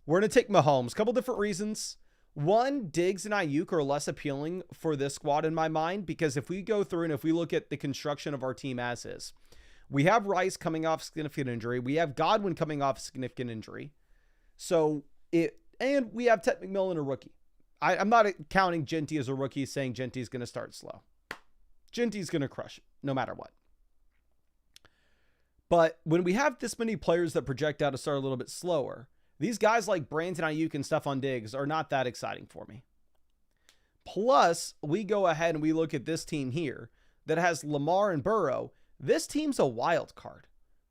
Speaker 1: We're going to take Mahomes. Couple different reasons. One, Diggs and Ayuk are less appealing for this squad in my mind, because if we go through and if we look at the construction of our team as is, we have Rice coming off significant injury. We have Godwin coming off significant injury. And we have Ted McMillan, a rookie. I'm not counting Genty as a rookie, saying Genty's going to start slow. Genty's going to crush it, no matter what. But when we have this many players that project out to start a little bit slower, these guys like Brandon Ayuk and Stephon Diggs are not that exciting for me. Plus, we go ahead and we look at this team here that has Lamar and Burrow. This team's a wild card.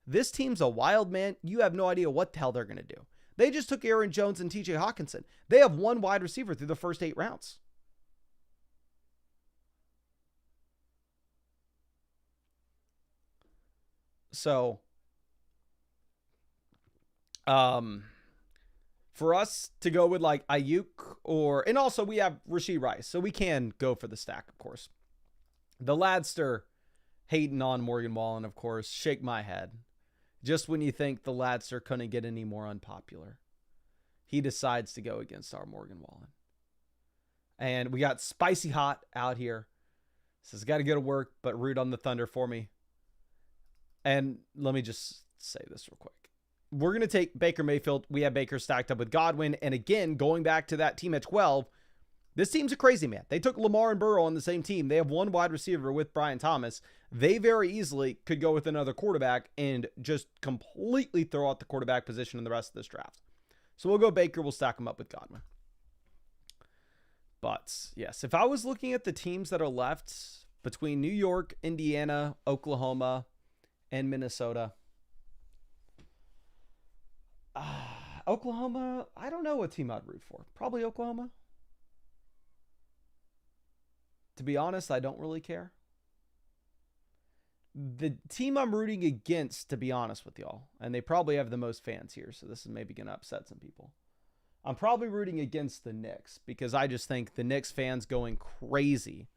Speaker 1: This team's a wild man. You have no idea what the hell they're going to do. They just took Aaron Jones and TJ Hawkinson. They have one wide receiver through the first 8 rounds. So, for us to go with like Ayuk and also we have Rashee Rice, so we can go for the stack, of course. The Ladster hating on Morgan Wallen, of course. Shake my head. Just when you think the Ladster couldn't get any more unpopular, he decides to go against our Morgan Wallen. And we got Spicy Hot out here. Says, got to go to work, but root on the Thunder for me. And let me just say this real quick. We're going to take Baker Mayfield. We have Baker stacked up with Godwin. And again, going back to that team at 12, This team's a crazy, man. They took Lamar and Burrow on the same team. They have one wide receiver with Brian Thomas. They very easily could go with another quarterback and just completely throw out the quarterback position in the rest of this draft. So we'll go Baker. We'll stack him up with Godwin. But yes, if I was looking at the teams that are left between New York, Indiana, Oklahoma, and Minnesota, Oklahoma, I don't know what team I'd root for. Probably Oklahoma. To be honest, I don't really care. The team I'm rooting against, to be honest with y'all, and they probably have the most fans here, so this is maybe going to upset some people. I'm probably rooting against the Knicks because I just think the Knicks fans going crazy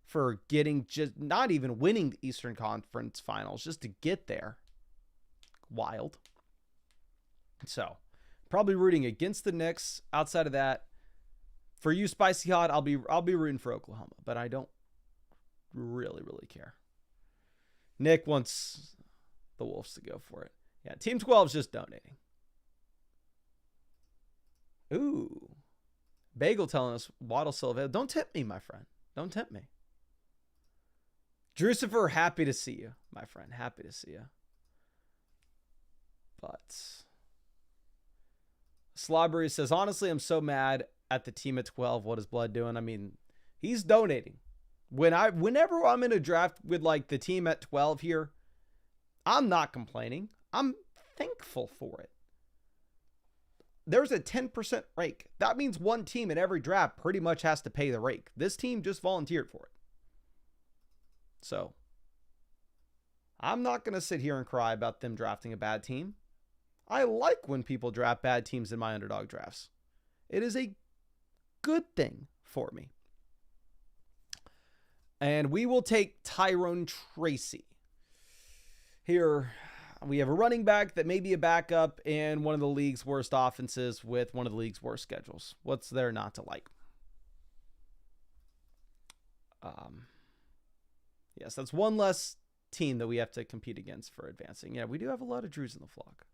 Speaker 1: for getting just not even winning the Eastern Conference Finals just to get there. Wild. So, probably rooting against the Knicks. Outside of that, for you, Spicy Hot, I'll be rooting for Oklahoma, but I don't really care. Nick wants the Wolves to go for it. Yeah, Team 12 is just donating. Ooh. Bagel telling us Waddle Silva. Don't tempt me, my friend. Don't tempt me. Drucifer, happy to see you, my friend. Happy to see you. But Slobbery says, honestly, I'm so mad at the team at 12. What is Blood doing? I mean, he's donating. Whenever I'm in a draft with like the team at 12 here, I'm not complaining. I'm thankful for it. There's a 10% rake. That means one team in every draft pretty much has to pay the rake. This team just volunteered for it. So I'm not going to sit here and cry about them drafting a bad team. I like when people draft bad teams in my underdog drafts. It is a good thing for me. And we will take Tyrone Tracy. Here we have a running back that may be a backup in one of the league's worst offenses with one of the league's worst schedules. What's there not to like? Yes, that's one less team that we have to compete against for advancing. Yeah, we do have a lot of Drews in the flock.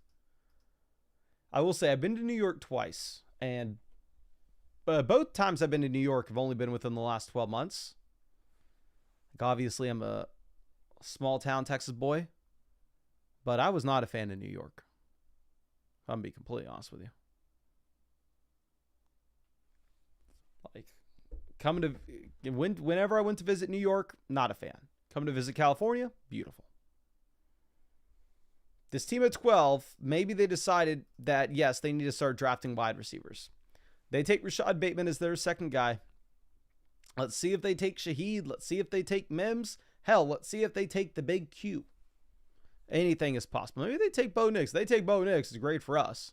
Speaker 1: I will say I've been to New York twice, and both times I've been to New York have only been within the last 12 months. Like obviously, I'm a small town Texas boy, but I was not a fan of New York. If I'm being completely honest with you. Like, whenever I went to visit New York, not a fan. Coming to visit California, beautiful. This team at 12, maybe they decided that, yes, they need to start drafting wide receivers. They take Rashad Bateman as their second guy. Let's see if they take Shaheed. Let's see if they take Mims. Hell, let's see if they take the big Q. Anything is possible. Maybe they take Bo Nix. They take Bo Nix. It's great for us.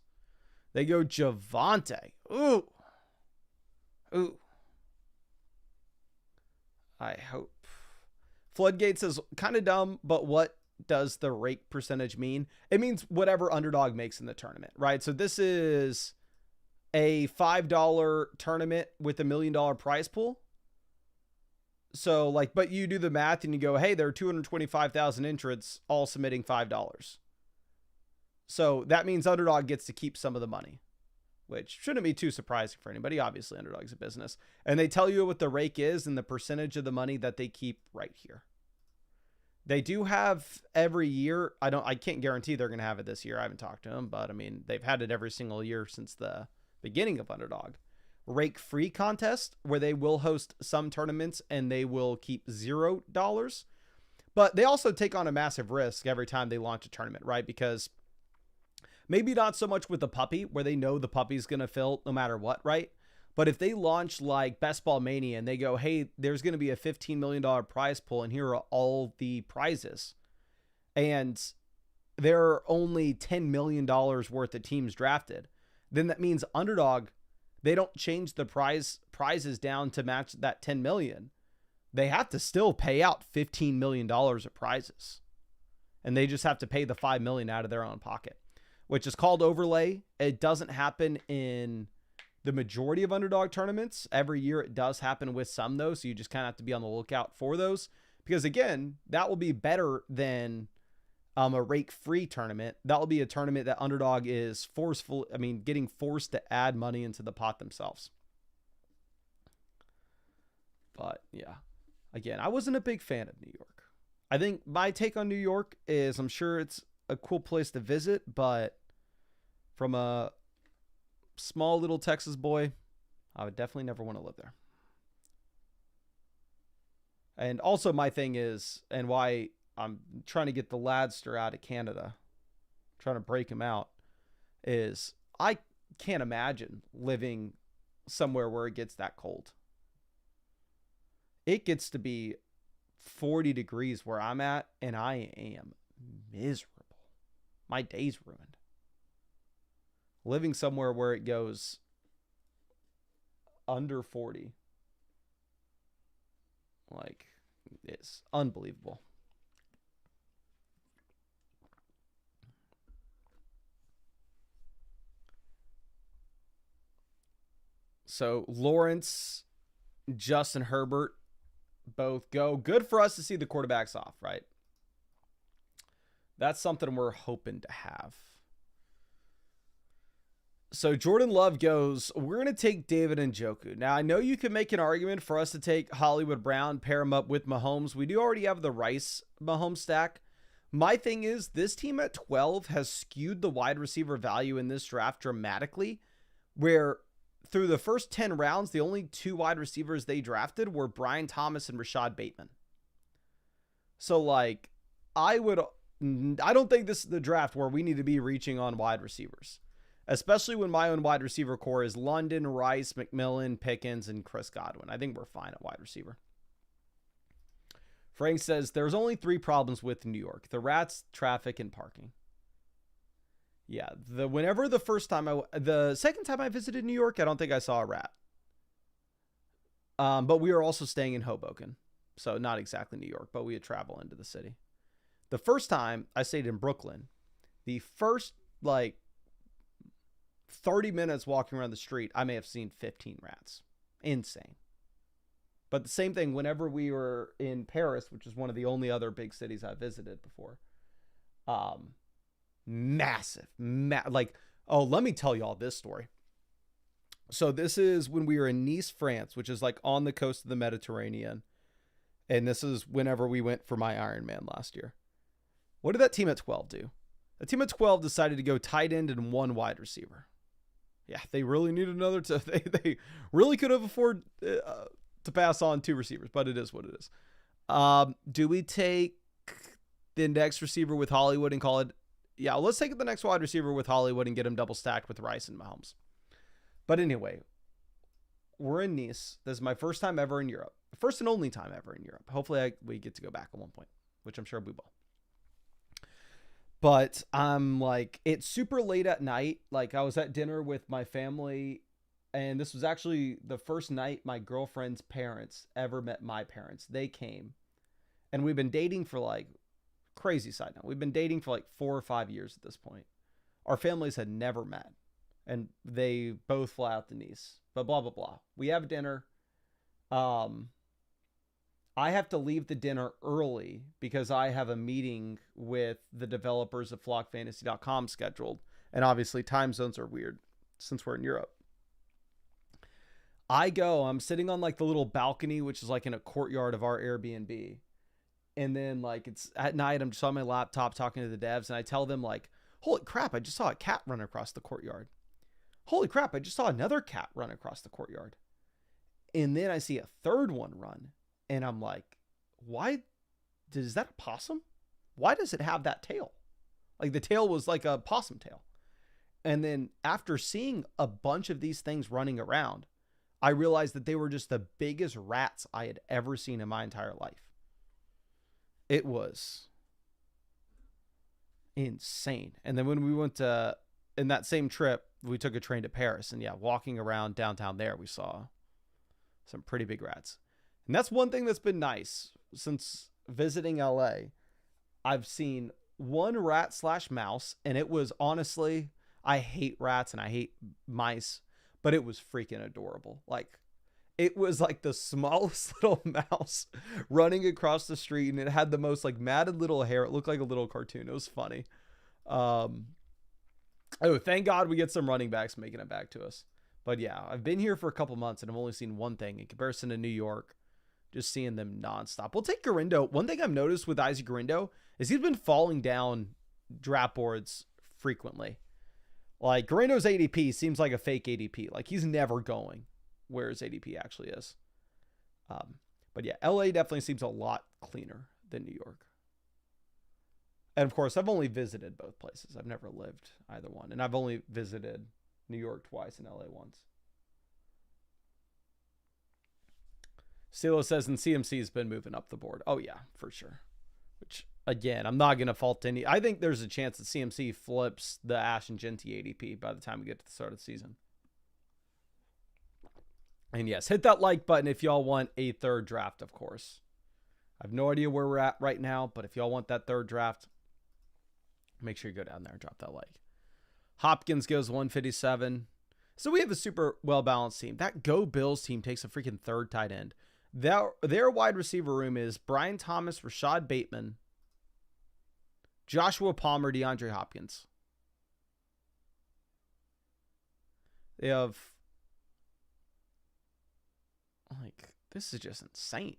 Speaker 1: They go Javonte. Ooh. I hope. Floodgate says, kind of dumb, but what does the rake percentage mean? It means whatever underdog makes in the tournament, right? So this is a $5 tournament with $1 million prize pool. So like, but you do the math and you go, hey, there are 225,000 entrants all submitting $5. So that means underdog gets to keep some of the money, which shouldn't be too surprising for anybody. Obviously, underdog's a business. And they tell you what the rake is and the percentage of the money that they keep right here. They do have every year. I can't guarantee they're going to have it this year. I haven't talked to them, but I mean, they've had it every single year since the beginning of Underdog. Rake free contest where they will host some tournaments and they will keep $0. But they also take on a massive risk every time they launch a tournament, right? Because maybe not so much with the puppy where they know the puppy's going to fill no matter what, right? But if they launch like Best Ball Mania and they go, hey, there's going to be a $15 million prize pool and here are all the prizes. And there are only $10 million worth of teams drafted. Then that means Underdog, they don't change the prizes down to match that 10 million. They have to still pay out $15 million of prizes. And they just have to pay the $5 million out of their own pocket, which is called overlay. It doesn't happen in the majority of Underdog tournaments. Every year it does happen with some though. So you just kind of have to be on the lookout for those, because again, that will be better than a rake free tournament. That will be a tournament that Underdog is getting forced to add money into the pot themselves. But yeah, again, I wasn't a big fan of New York. I think my take on New York is I'm sure it's a cool place to visit, but from a small little Texas boy, I would definitely never want to live there. And also my thing is, and why I'm trying to get the Ladster out of Canada, trying to break him out, is I can't imagine living somewhere where it gets that cold. It gets to be 40 degrees where I'm at, and I am miserable. My day's ruined. Living somewhere where it goes under 40, like, is unbelievable. So Lawrence, Justin Herbert, both go. Good for us to see the quarterbacks off, right? That's something we're hoping to have. So Jordan Love goes, we're going to take David Njoku. Now, I know you can make an argument for us to take Hollywood Brown, pair him up with Mahomes. We do already have the Rice Mahomes stack. My thing is, this team at 12 has skewed the wide receiver value in this draft dramatically, where through the first 10 rounds, the only two wide receivers they drafted were Brian Thomas and Rashad Bateman. So, like, I don't think this is the draft where we need to be reaching on wide receivers, especially when my own wide receiver core is London, Rice, McMillan, Pickens, and Chris Godwin. I think we're fine at wide receiver. Frank says, there's only 3 problems with New York: the rats, traffic, and parking. Yeah, the second time I visited New York, I don't think I saw a rat. But we were also staying in Hoboken, so not exactly New York, but we had travel into the city. The first time I stayed in Brooklyn, the first, 30 minutes walking around the street, I may have seen 15 rats. Insane. But the same thing whenever we were in Paris, which is one of the only other big cities I visited before. Massive. Let me tell you all this story. So this is when we were in Nice, France, which is like on the coast of the Mediterranean. And this is whenever we went for my Ironman last year. What did that team at 12 do? The team at 12 decided to go tight end and 1 wide receiver. Yeah, they really needed another. They really could have afforded to pass on 2 receivers, but it is what it is. Do we take the next receiver with Hollywood and call it? Yeah, let's take the next wide receiver with Hollywood and get him double stacked with Rice and Mahomes. But anyway, we're in Nice. This is my first time ever in Europe. First and only time ever in Europe. Hopefully we get to go back at one point, which I'm sure we will. But I'm it's super late at night. I was at dinner with my family, and this was actually the first night my girlfriend's parents ever met my parents. They came, and we've been dating for crazy side note. We've been dating for 4 or 5 years at this point. Our families had never met, and they both fly out to Nice, but blah, blah, blah. We have dinner. I have to leave the dinner early because I have a meeting with the developers of flockfantasy.com scheduled. And obviously time zones are weird since we're in Europe. I'm sitting on the little balcony, which is in a courtyard of our Airbnb. And then it's at night, I'm just on my laptop talking to the devs, and I tell them holy crap, I just saw a cat run across the courtyard. Holy crap, I just saw another cat run across the courtyard. And then I see a third one run. And I'm like, is that a possum? Why does it have that tail? The tail was like a possum tail. And then after seeing a bunch of these things running around, I realized that they were just the biggest rats I had ever seen in my entire life. It was insane. And then when we went in that same trip, we took a train to Paris. And yeah, walking around downtown there, we saw some pretty big rats. And that's one thing that's been nice since visiting LA. I've seen 1 rat/mouse, and it was honestly, I hate rats and I hate mice, but it was freaking adorable. It was the smallest little mouse running across the street, and it had the most matted little hair. It looked like a little cartoon. It was funny. Thank God we get some running backs making it back to us. But yeah, I've been here for a couple months and I've only seen one thing in comparison to New York. just seeing them nonstop. We'll take Garindo. One thing I've noticed with Isaac Garindo is he's been falling down draft boards frequently. Like, Garindo's ADP seems like a fake ADP. Like, he's never going where his ADP actually is. But yeah, LA definitely seems a lot cleaner than New York. And of course, I've only visited both places. I've never lived either one. And I've only visited New York twice and LA once. Stilo says, and CMC's been moving up the board. Oh, yeah, for sure. Which, again, I'm not going to fault any. I think there's a chance that CMC flips the Ash and Genty ADP by the time we get to the start of the season. And yes, hit that like button if y'all want a third draft, of course. I have no idea where we're at right now, but if y'all want that third draft, make sure you go down there and drop that like. Hopkins goes 157. So we have a super well-balanced team. That Go Bills team takes a freaking third tight end. Their wide receiver room is Brian Thomas, Rashad Bateman, Joshua Palmer, DeAndre Hopkins. They have, like, this is just insane.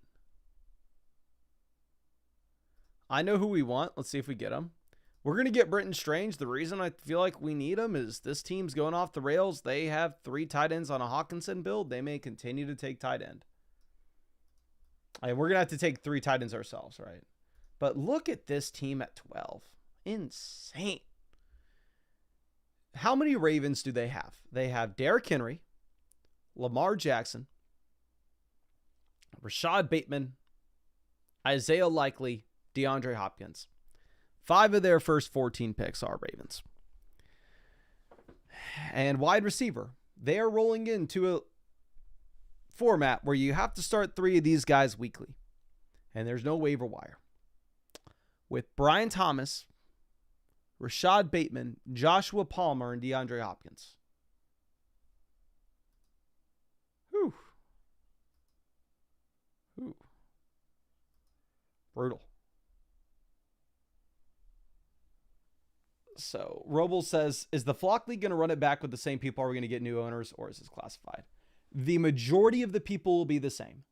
Speaker 1: I know who we want. Let's see if we get him. We're going to get Britton Strange. The reason I feel like we need him is this team's going off the rails. They have 3 tight ends on a Hawkinson build. They may continue to take tight end. And we're going to have to take 3 tight ends ourselves, right? But look at this team at 12. Insane. How many Ravens do they have? They have Derrick Henry, Lamar Jackson, Rashad Bateman, Isaiah Likely, DeAndre Hopkins. 5 of their first 14 picks are Ravens. And wide receiver, they are rolling into a format where you have to start 3 of these guys weekly. And there's no waiver wire. With Brian Thomas, Rashad Bateman, Joshua Palmer, and DeAndre Hopkins. Whew. Whew. Brutal. So, Roble says, is the Flock League going to run it back with the same people? Are we going to get new owners, or is this classified? The majority of the people will be the same.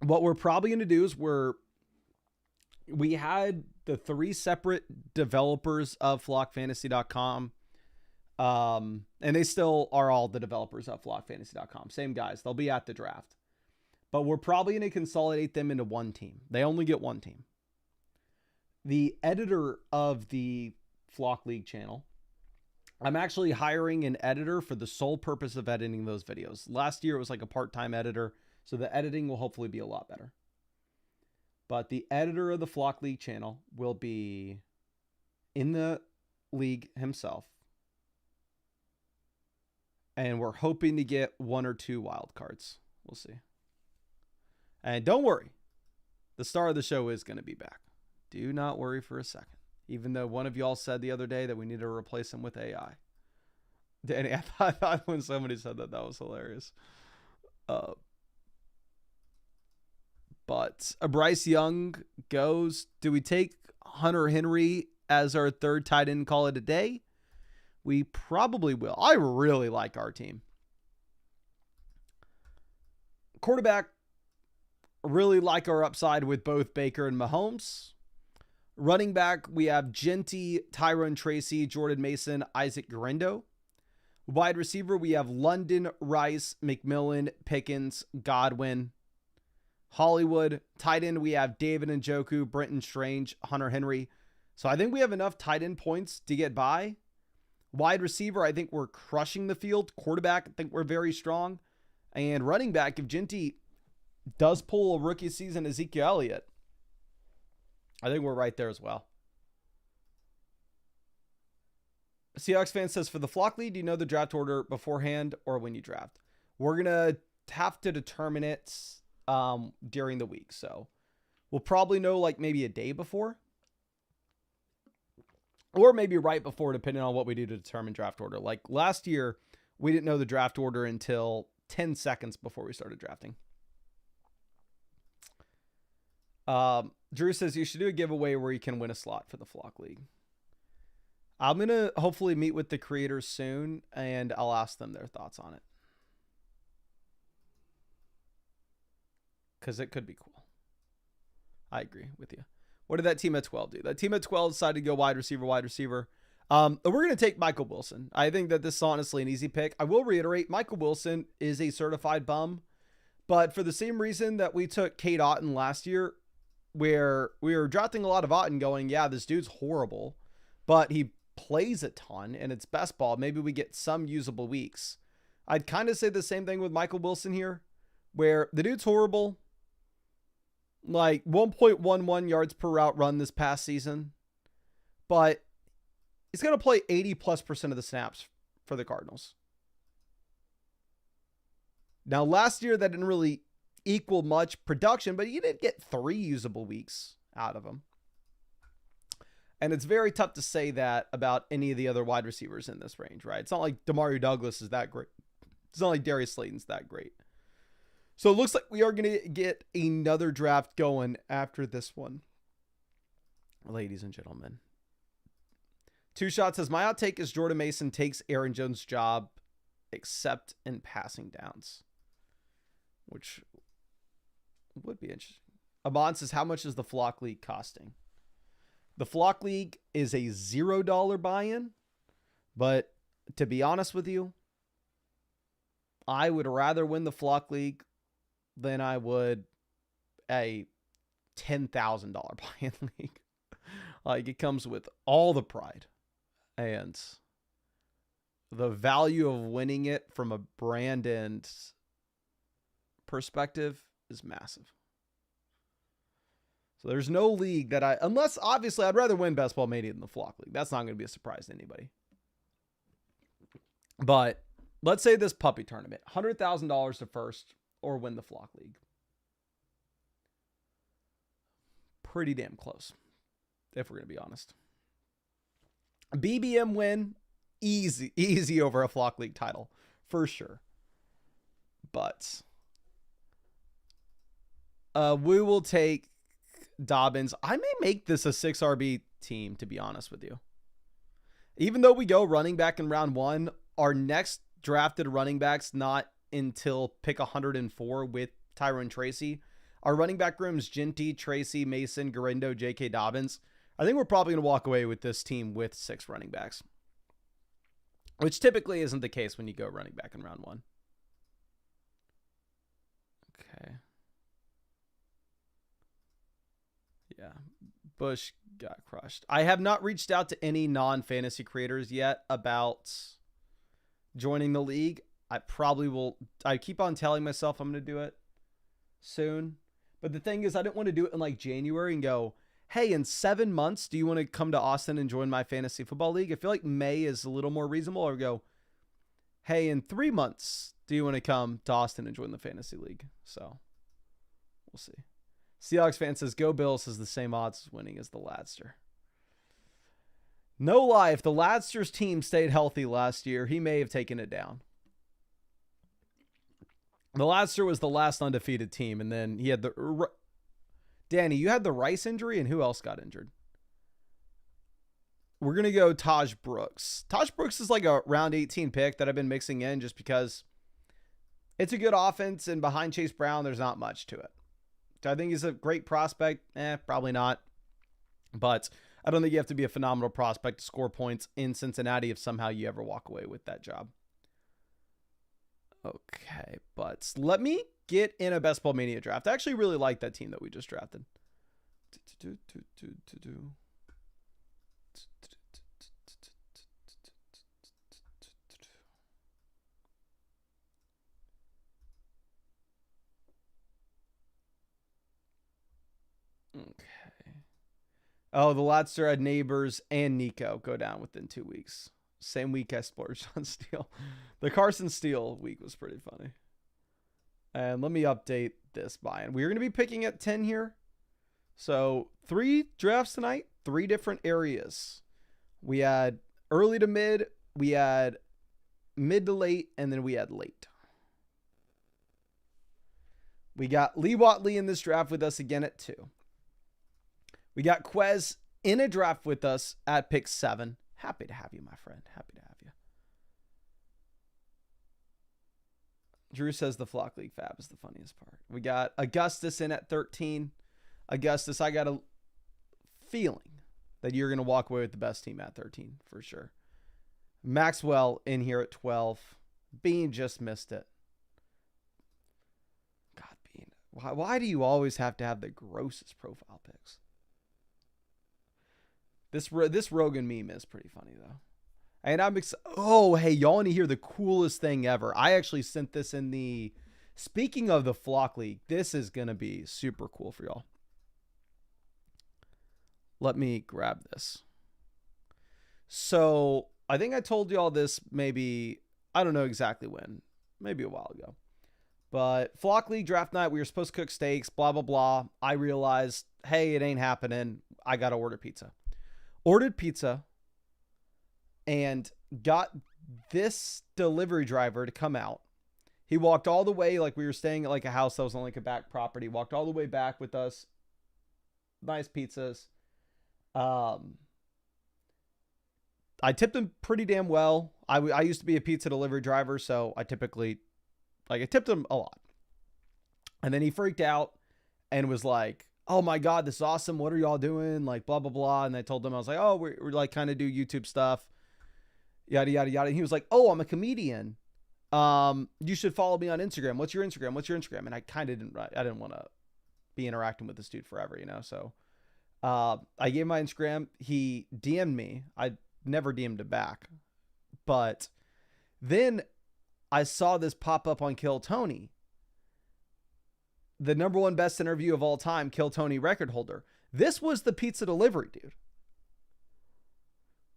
Speaker 1: What we're probably going to do is we had the 3 separate developers of flockfantasy.com. And they still are all the developers of flockfantasy.com. Same guys. They'll be at the draft. But we're probably going to consolidate them into one team. They only get one team. The editor of the Flock League channel, I'm actually hiring an editor for the sole purpose of editing those videos. Last year, it was like a part-time editor, so the editing will hopefully be a lot better. But the editor of the Flock League channel will be in the league himself. And we're hoping to get 1 or 2 wild cards. We'll see. And don't worry, the star of the show is going to be back. Do not worry for a second. Even though one of y'all said the other day that we need to replace him with AI. Danny, I thought when somebody said that was hilarious. But Bryce Young goes. Do we take Hunter Henry as our third tight end and call it a day? We probably will. I really like our team. Quarterback, really like our upside with both Baker and Mahomes. Running back, we have Genty, Tyrone Tracy, Jordan Mason, Isaac Garindo. Wide receiver, we have London, Rice, McMillan, Pickens, Godwin, Hollywood. Tight end, we have David Njoku, Britton Strange, Hunter Henry. So I think we have enough tight end points to get by. Wide receiver, I think we're crushing the field. Quarterback, I think we're very strong. And running back, if Genty does pull a rookie season Ezekiel Elliott, I think we're right there as well. Seahawks fan says, for the Flock League, do you know the draft order beforehand or when you draft? We're going to have to determine it during the week. So we'll probably know like maybe a day before. Or maybe right before, depending on what we do to determine draft order. Like last year, we didn't know the draft order until 10 seconds before we started drafting. Drew says you should do a giveaway where you can win a slot for the Flock League. I'm going to hopefully meet with the creators soon, and I'll ask them their thoughts on it. because it could be cool. I agree with you. What did that team at 12 do? That team at 12 decided to go wide receiver. We're going to take Michael Wilson. I think that this is honestly an easy pick. I will reiterate, Michael Wilson is a certified bum, but for the same reason that we took Cade Otton last year, where we were drafting a lot of Otton going, yeah, this dude's horrible, but he plays a ton and it's best ball. Maybe we get some usable weeks. I'd kind of say the same thing with Michael Wilson here, where the dude's horrible, like 1.11 yards per route run this past season, but he's going to play 80+% of the snaps for the Cardinals. Now, last year, that didn't really equal much production, but you did get 3 usable weeks out of him. And it's very tough to say that about any of the other wide receivers in this range, right? It's not like Demario Douglas is that great. It's not like Darius Slayton's that great. So it looks like we are going to get another draft going after this one. Ladies and gentlemen. Two Shot says, my hot take is Jordan Mason takes Aaron Jones' job, except in passing downs, which would be interesting. Amon says, how much is the Flock League costing? The Flock League is a $0 buy-in, but to be honest with you, I would rather win the Flock League than I would a $10,000 buy-in league. Like, it comes with all the pride and the value of winning it from a brand and perspective is massive. So there's no league that unless obviously I'd rather win Best Ball Mania than the Flock League. That's not going to be a surprise to anybody. But let's say this puppy tournament, $100,000 to first or win the Flock League. Pretty damn close, if we're going to be honest. BBM win, easy over a Flock League title, for sure. But we will take Dobbins. I may make this a 6 RB team, to be honest with you. Even though we go running back in round 1, our next drafted running back's not until pick 104 with Tyrone Tracy. Our running back room is Ginty, Tracy, Mason, Garindo, J.K. Dobbins. I think we're probably going to walk away with this team with 6 running backs, which typically isn't the case when you go running back in round 1. Okay. Yeah. Bush got crushed. I have not reached out to any non-fantasy creators yet about joining the league. I probably will. I keep on telling myself I'm going to do it soon. But the thing is, I didn't want to do it in like January and go, hey, in 7 months, do you want to come to Austin and join my fantasy football league? I feel like May is a little more reasonable. Or go, hey, in 3 months, do you want to come to Austin and join the fantasy league? So we'll see. Seahawks fan says, go Bills has the same odds as winning as the Ladster. No lie, if the Ladster's team stayed healthy last year, he may have taken it down. The Ladster was the last undefeated team, and then he had the... Danny, you had the Rice injury, and who else got injured? We're going to go Taj Brooks. Taj Brooks is like a round 18 pick that I've been mixing in just because it's a good offense, and behind Chase Brown, there's not much to it. Do I think he's a great prospect? Probably not. But I don't think you have to be a phenomenal prospect to score points in Cincinnati if somehow you ever walk away with that job. Okay, but let me get in a Best Ball Mania draft. I actually really like that team that we just drafted. Okay. Oh, the Ladster had Neighbors and Nico go down within 2 weeks. Same week I splurged on Steele. The Carson Steele week was pretty funny. And let me update this buy-in. We're going to be picking at 10 here. So 3 drafts tonight, 3 different areas. We had early to mid, we had mid to late, and then we had late. We got Lee Watley in this draft with us again at 2. We got Quez in a draft with us at pick 7. Happy to have you, my friend. Happy to have you. Drew says the Flock League Fab is the funniest part. We got Augustus in at 13. Augustus, I got a feeling that you're going to walk away with the best team at 13 for sure. Maxwell in here at 12. Bean just missed it. God, Bean. Why do you always have to have the grossest profile pics? This Rogan meme is pretty funny, though. And I'm excited. Oh, hey, y'all want to hear the coolest thing ever? I actually sent this in the... Speaking of the Flock League, this is going to be super cool for y'all. Let me grab this. So, I think I told y'all this maybe... I don't know exactly when. Maybe a while ago. But Flock League draft night, we were supposed to cook steaks, blah, blah, blah. I realized, hey, it ain't happening. I got to order pizza. Ordered pizza. And got this delivery driver to come out. He walked all the way, like we were staying at like a house that was on like a back property. Walked all the way back with us. Nice pizzas. I tipped him pretty damn well. I used to be a pizza delivery driver, so I tipped him a lot. And then he freaked out and was like, oh my God, this is awesome. What are y'all doing? Like blah, blah, blah. And I told him, I was like, oh, we're like kind of do YouTube stuff. Yada, yada, yada. And he was like, oh, I'm a comedian. You should follow me on Instagram. What's your Instagram? What's your Instagram? And I kind of didn't want to be interacting with this dude forever, you know? So, I gave my Instagram. He DM'd me. I never DM'd him back, but then I saw this pop up on Kill Tony, the #1 best interview of all time, Kill Tony record holder. This was the pizza delivery dude.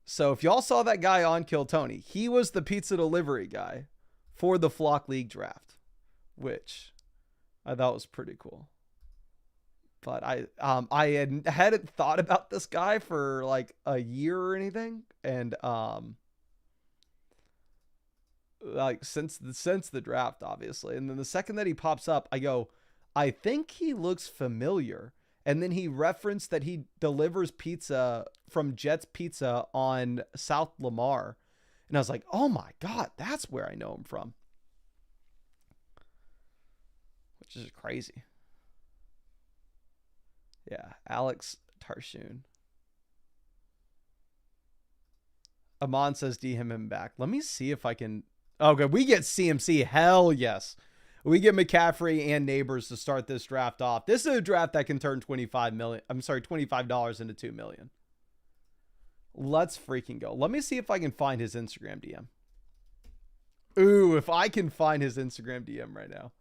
Speaker 1: So if y'all saw that guy on Kill Tony, he was the pizza delivery guy for the Flock League draft, which I thought was pretty cool. But I hadn't thought about this guy for like a year or anything, and like since the draft, obviously. And then the second that he pops up, I go, I think he looks familiar. And then he referenced that he delivers pizza from Jet's Pizza on South Lamar. And I was like, oh my God, that's where I know him from. Which is crazy. Yeah, Alex Tarshoon. Amon says DM him back. Let me see if I can... Okay, we get CMC. Hell yes. We get McCaffrey and Neighbors to start this draft off. This is a draft that can turn $25 into $2 million. Let's freaking go. Let me see if I can find his Instagram DM. Ooh, if I can find his Instagram DM right now.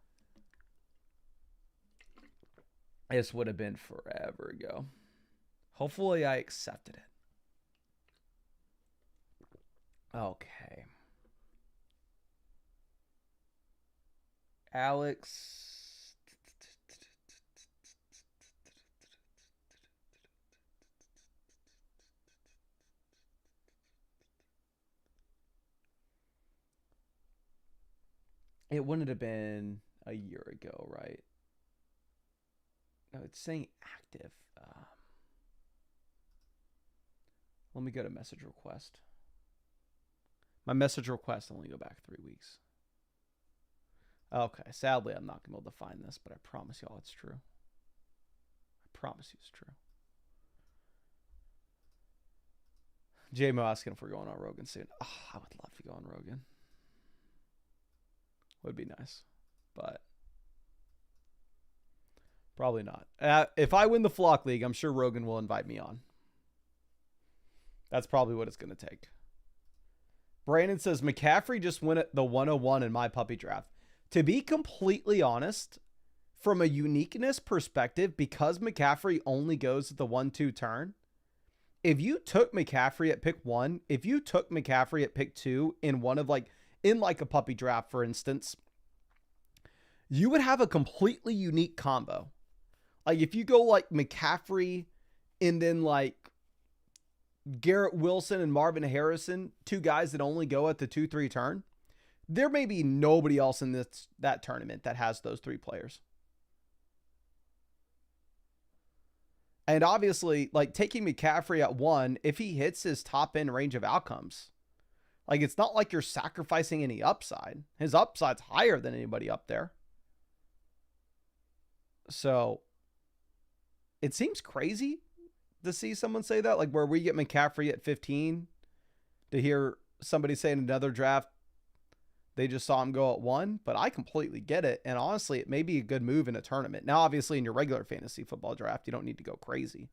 Speaker 1: This would have been forever ago. Hopefully I accepted it. Okay. Alex. It wouldn't have been a year ago, right? No, it's saying active. Let me go to message request. My message request only go back 3 weeks. Okay, sadly, I'm not going to be able to find this, but I promise y'all it's true. I promise you it's true. J-Mo asking if we're going on Rogan soon. Oh, I would love to go on Rogan. Would be nice, but probably not. If I win the Flock League, I'm sure Rogan will invite me on. That's probably what it's going to take. Brandon says, McCaffrey just went at the 101 in my puppy draft. To be completely honest, from a uniqueness perspective, because McCaffrey only goes at the 1-2 turn, if you took McCaffrey at pick 1, if you took McCaffrey at pick 2 in one of in a puppy draft, for instance, you would have a completely unique combo. Like if you go like McCaffrey and then like Garrett Wilson and Marvin Harrison, two guys that only go at the 2-3 turn, there may be nobody else in that tournament that has those three players. And obviously, like taking McCaffrey at 1, if he hits his top end range of outcomes, Like, it's not like you're sacrificing any upside. His upside's higher than anybody up there. So it seems crazy to see someone say that. Like, where we get McCaffrey at 15, to hear somebody say in another draft they just saw him go at 1. But I completely get it. And honestly, it may be a good move in a tournament. Now, obviously, in your regular fantasy football draft, you don't need to go crazy.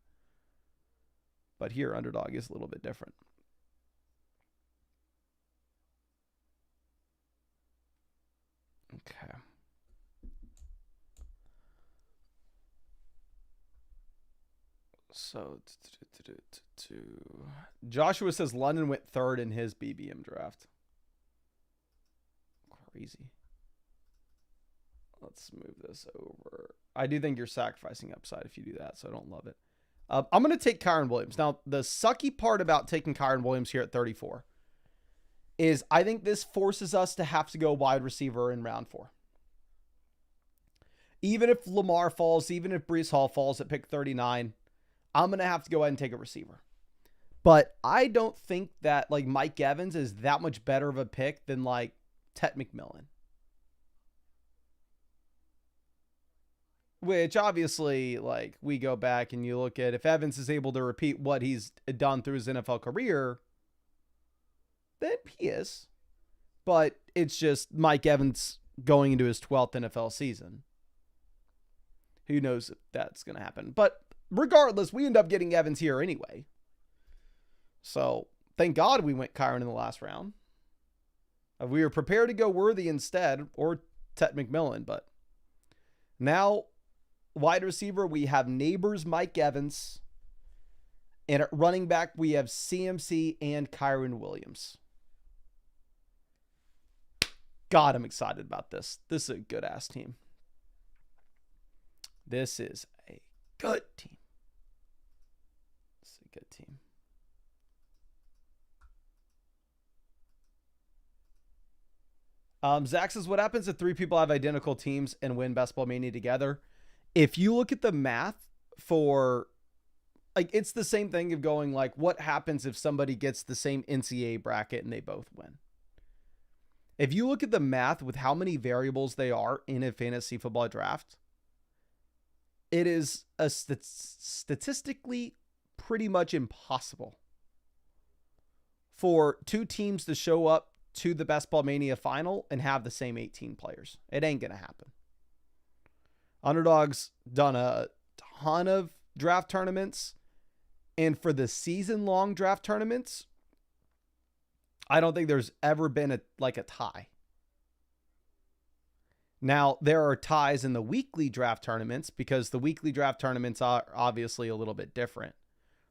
Speaker 1: But here, Underdog is a little bit different. Okay. So, Joshua says London went 3rd in his BBM draft. Crazy. Let's move this over. I do think you're sacrificing upside if you do that, so I don't love it. I'm going to take Kyren Williams. Now, the sucky part about taking Kyren Williams here at 34 is I think this forces us to have to go wide receiver in round 4. Even if Lamar falls, even if Breece Hall falls at pick 39, I'm going to have to go ahead and take a receiver. But I don't think that like Mike Evans is that much better of a pick than like Tet McMillan. Which obviously, like, we go back and you look at if Evans is able to repeat what he's done through his NFL career, then he is. But it's just Mike Evans going into his 12th NFL season. Who knows if that's going to happen. But regardless, we end up getting Evans here anyway. So thank God we went Kyren in the last round. We were prepared to go Worthy instead, or Tet McMillan. But now, wide receiver, we have Neighbors Mike Evans. And at running back, we have CMC and Kyren Williams. God, I'm excited about this. This is a good-ass team. This is a good team. This is a good team. Zach says, what happens if 3 people have identical teams and win Best Ball Mania together? If you look at the math for, like, it's the same thing of going, like, what happens if somebody gets the same NCAA bracket and they both win? If you look at the math with how many variables they are in a fantasy football draft, it is a statistically pretty much impossible for 2 teams to show up to the Best Ball Mania final and have the same 18 players. It ain't going to happen. Underdog's done a ton of draft tournaments, and for the season-long draft tournaments, I don't think there's ever been a tie. Now, there are ties in the weekly draft tournaments because the weekly draft tournaments are obviously a little bit different.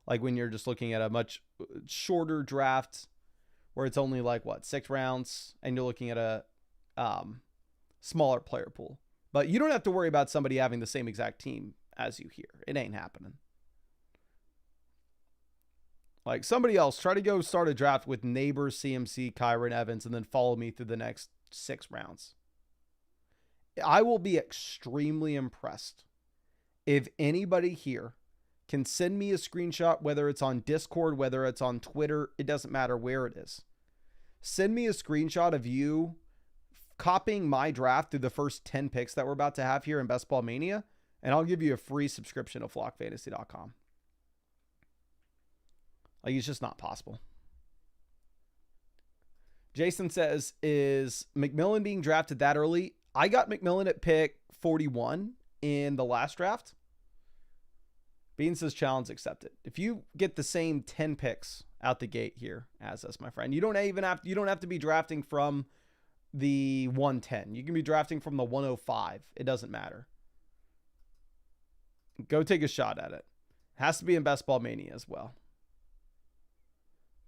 Speaker 1: Like when you're just looking at a much shorter draft where it's only like, 6 rounds, and you're looking at a smaller player pool. But you don't have to worry about somebody having the same exact team as you here. It ain't happening. Like, somebody else, try to go start a draft with Neighbors, CMC, Kyren Evans, and then follow me through the next 6 rounds. I will be extremely impressed if anybody here can send me a screenshot, whether it's on Discord, whether it's on Twitter, it doesn't matter where it is. Send me a screenshot of you copying my draft through the first 10 picks that we're about to have here in Best Ball Mania, and I'll give you a free subscription to flockfantasy.com. Like, it's just not possible. Jason says, is McMillan being drafted that early? I got McMillan at pick 41 in the last draft. Bean says challenge accepted. If you get the same 10 picks out the gate here as us, my friend, you don't have to be drafting from the 110. You can be drafting from the 105. It doesn't matter. Go take a shot at it. Has to be in Best Ball Mania as well.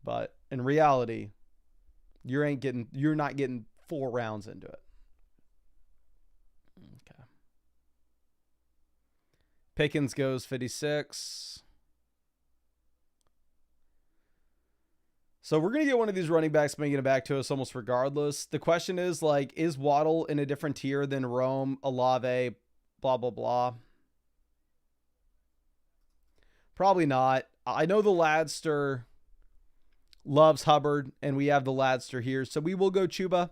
Speaker 1: But in reality, you're not getting 4 rounds into it. Okay. Pickens goes 56. So we're going to get one of these running backs making it back to us almost regardless. The question is, like, is Waddle in a different tier than Rome, Olave, blah, blah, blah? Probably not. I know the Ladster Loves Hubbard, and we have the Ladster here. So we will go Chuba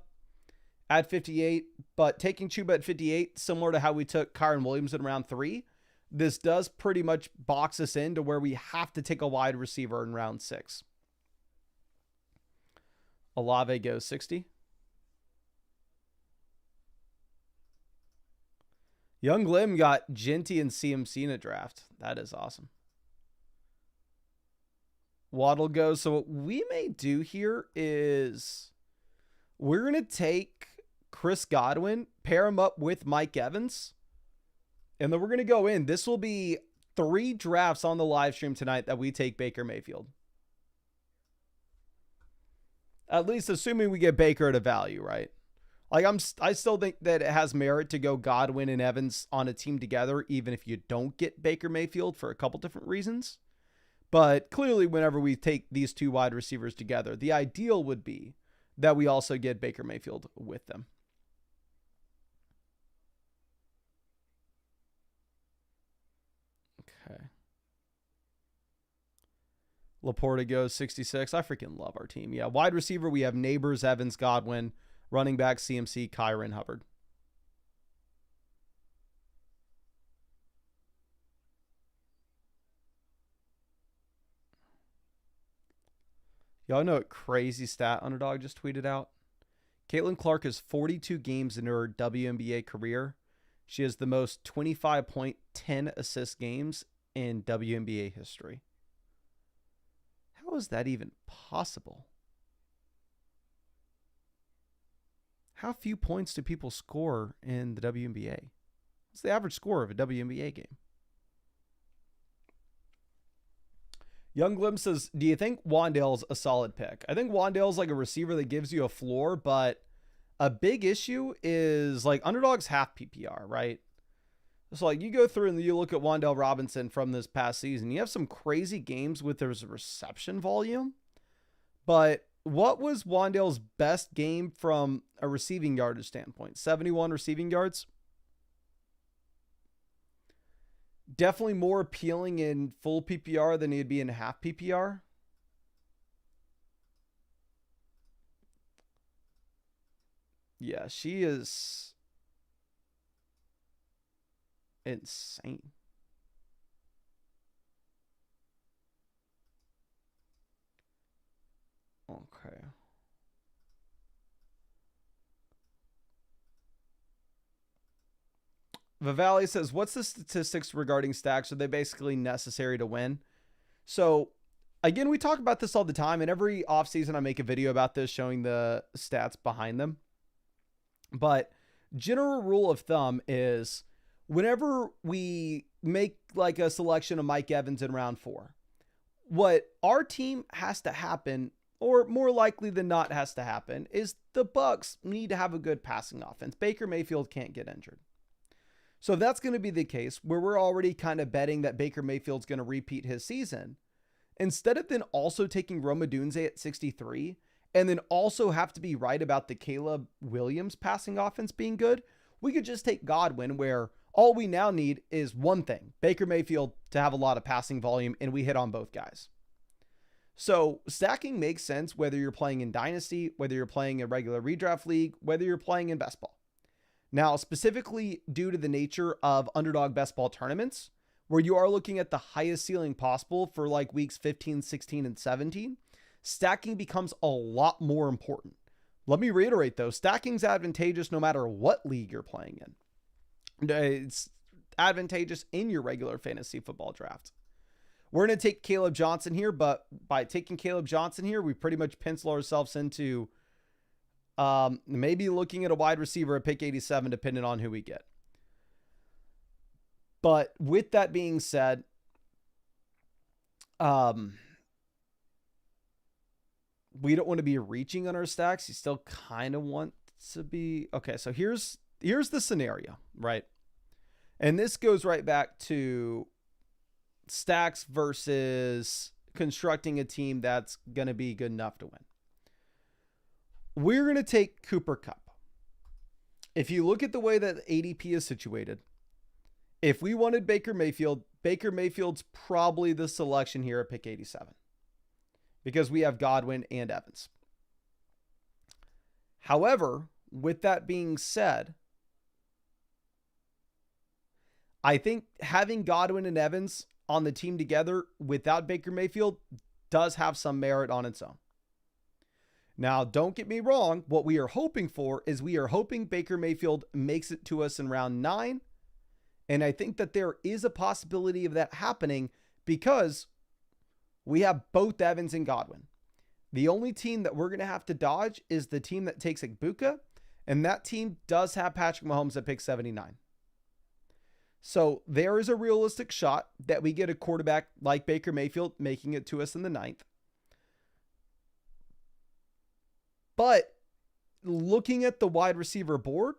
Speaker 1: at 58, but taking Chuba at 58, similar to how we took Kyron Williams in round 3, this does pretty much box us into where we have to take a wide receiver in round 6. Olave goes 60. Young Lim got Genty and CMC in a draft. That is awesome. Waddle goes. So what we may do here is we're going to take Chris Godwin, pair him up with Mike Evans, and then we're going to go in. This will be 3 drafts on the live stream tonight that we take Baker Mayfield. At least assuming we get Baker at a value, right? Like I still think that it has merit to go Godwin and Evans on a team together, even if you don't get Baker Mayfield for a couple different reasons. But clearly, whenever we take these 2 wide receivers together, the ideal would be that we also get Baker Mayfield with them. Okay. Laporta goes 66. I freaking love our team. Yeah, wide receiver, we have Neighbors, Evans, Godwin. Running back, CMC, Kyron, Hubbard. Y'all know what crazy stat Underdog just tweeted out? Caitlin Clark has 42 games in her WNBA career. She has the most 25.10 assist games in WNBA history. How is that even possible? How few points do people score in the WNBA? What's the average score of a WNBA game? Young Glim says, do you think Wandale's a solid pick? I think Wandale's like a receiver that gives you a floor, but a big issue is like Underdog's half PPR, right? So like you go through and you look at Wandale Robinson from this past season, you have some crazy games with his reception volume, but what was Wandale's best game from a receiving yardage standpoint? 71 receiving yards. Definitely more appealing in full PPR than he'd be in half PPR. Yeah, she is insane. Okay. Vivali says, what's the statistics regarding stacks? Are they basically necessary to win? So, again, we talk about this all the time, and every offseason I make a video about this showing the stats behind them. But general rule of thumb is whenever we make like a selection of Mike Evans in round 4, what our team has to happen, or more likely than not has to happen, is the Bucs need to have a good passing offense. Baker Mayfield can't get injured. So if that's going to be the case where we're already kind of betting that Baker Mayfield's going to repeat his season, instead of then also taking Rome Odunze at 63 and then also have to be right about the Caleb Williams passing offense being good, we could just take Godwin, where all we now need is one thing: Baker Mayfield to have a lot of passing volume, and we hit on both guys. So stacking makes sense whether you're playing in Dynasty, whether you're playing in regular redraft league, whether you're playing in best ball. Now, specifically due to the nature of Underdog best ball tournaments, where you are looking at the highest ceiling possible for like weeks 15, 16, and 17, stacking becomes a lot more important. Let me reiterate though, stacking's advantageous no matter what league you're playing in. It's advantageous in your regular fantasy football draft. We're going to take Caleb Johnson here, but by taking Caleb Johnson here, we pretty much pencil ourselves into maybe looking at a wide receiver at pick 87, depending on who we get. But with that being said, we don't want to be reaching on our stacks. You still kind of want to be. Okay, so here's the scenario, right? And this goes right back to stacks versus constructing a team that's going to be good enough to win. We're going to take Cooper Kupp. If you look at the way that ADP is situated, if we wanted Baker Mayfield's probably the selection here at pick 87. because we have Godwin and Evans. However, with that being said, I think having Godwin and Evans on the team together without Baker Mayfield does have some merit on its own. Now, don't get me wrong. What we are hoping for is we are hoping Baker Mayfield makes it to us in round 9. And I think that there is a possibility of that happening because we have both Evans and Godwin. The only team that we're going to have to dodge is the team that takes Igbukah. And that team does have Patrick Mahomes at pick 79. So there is a realistic shot that we get a quarterback like Baker Mayfield making it to us in the 9th. But looking at the wide receiver board,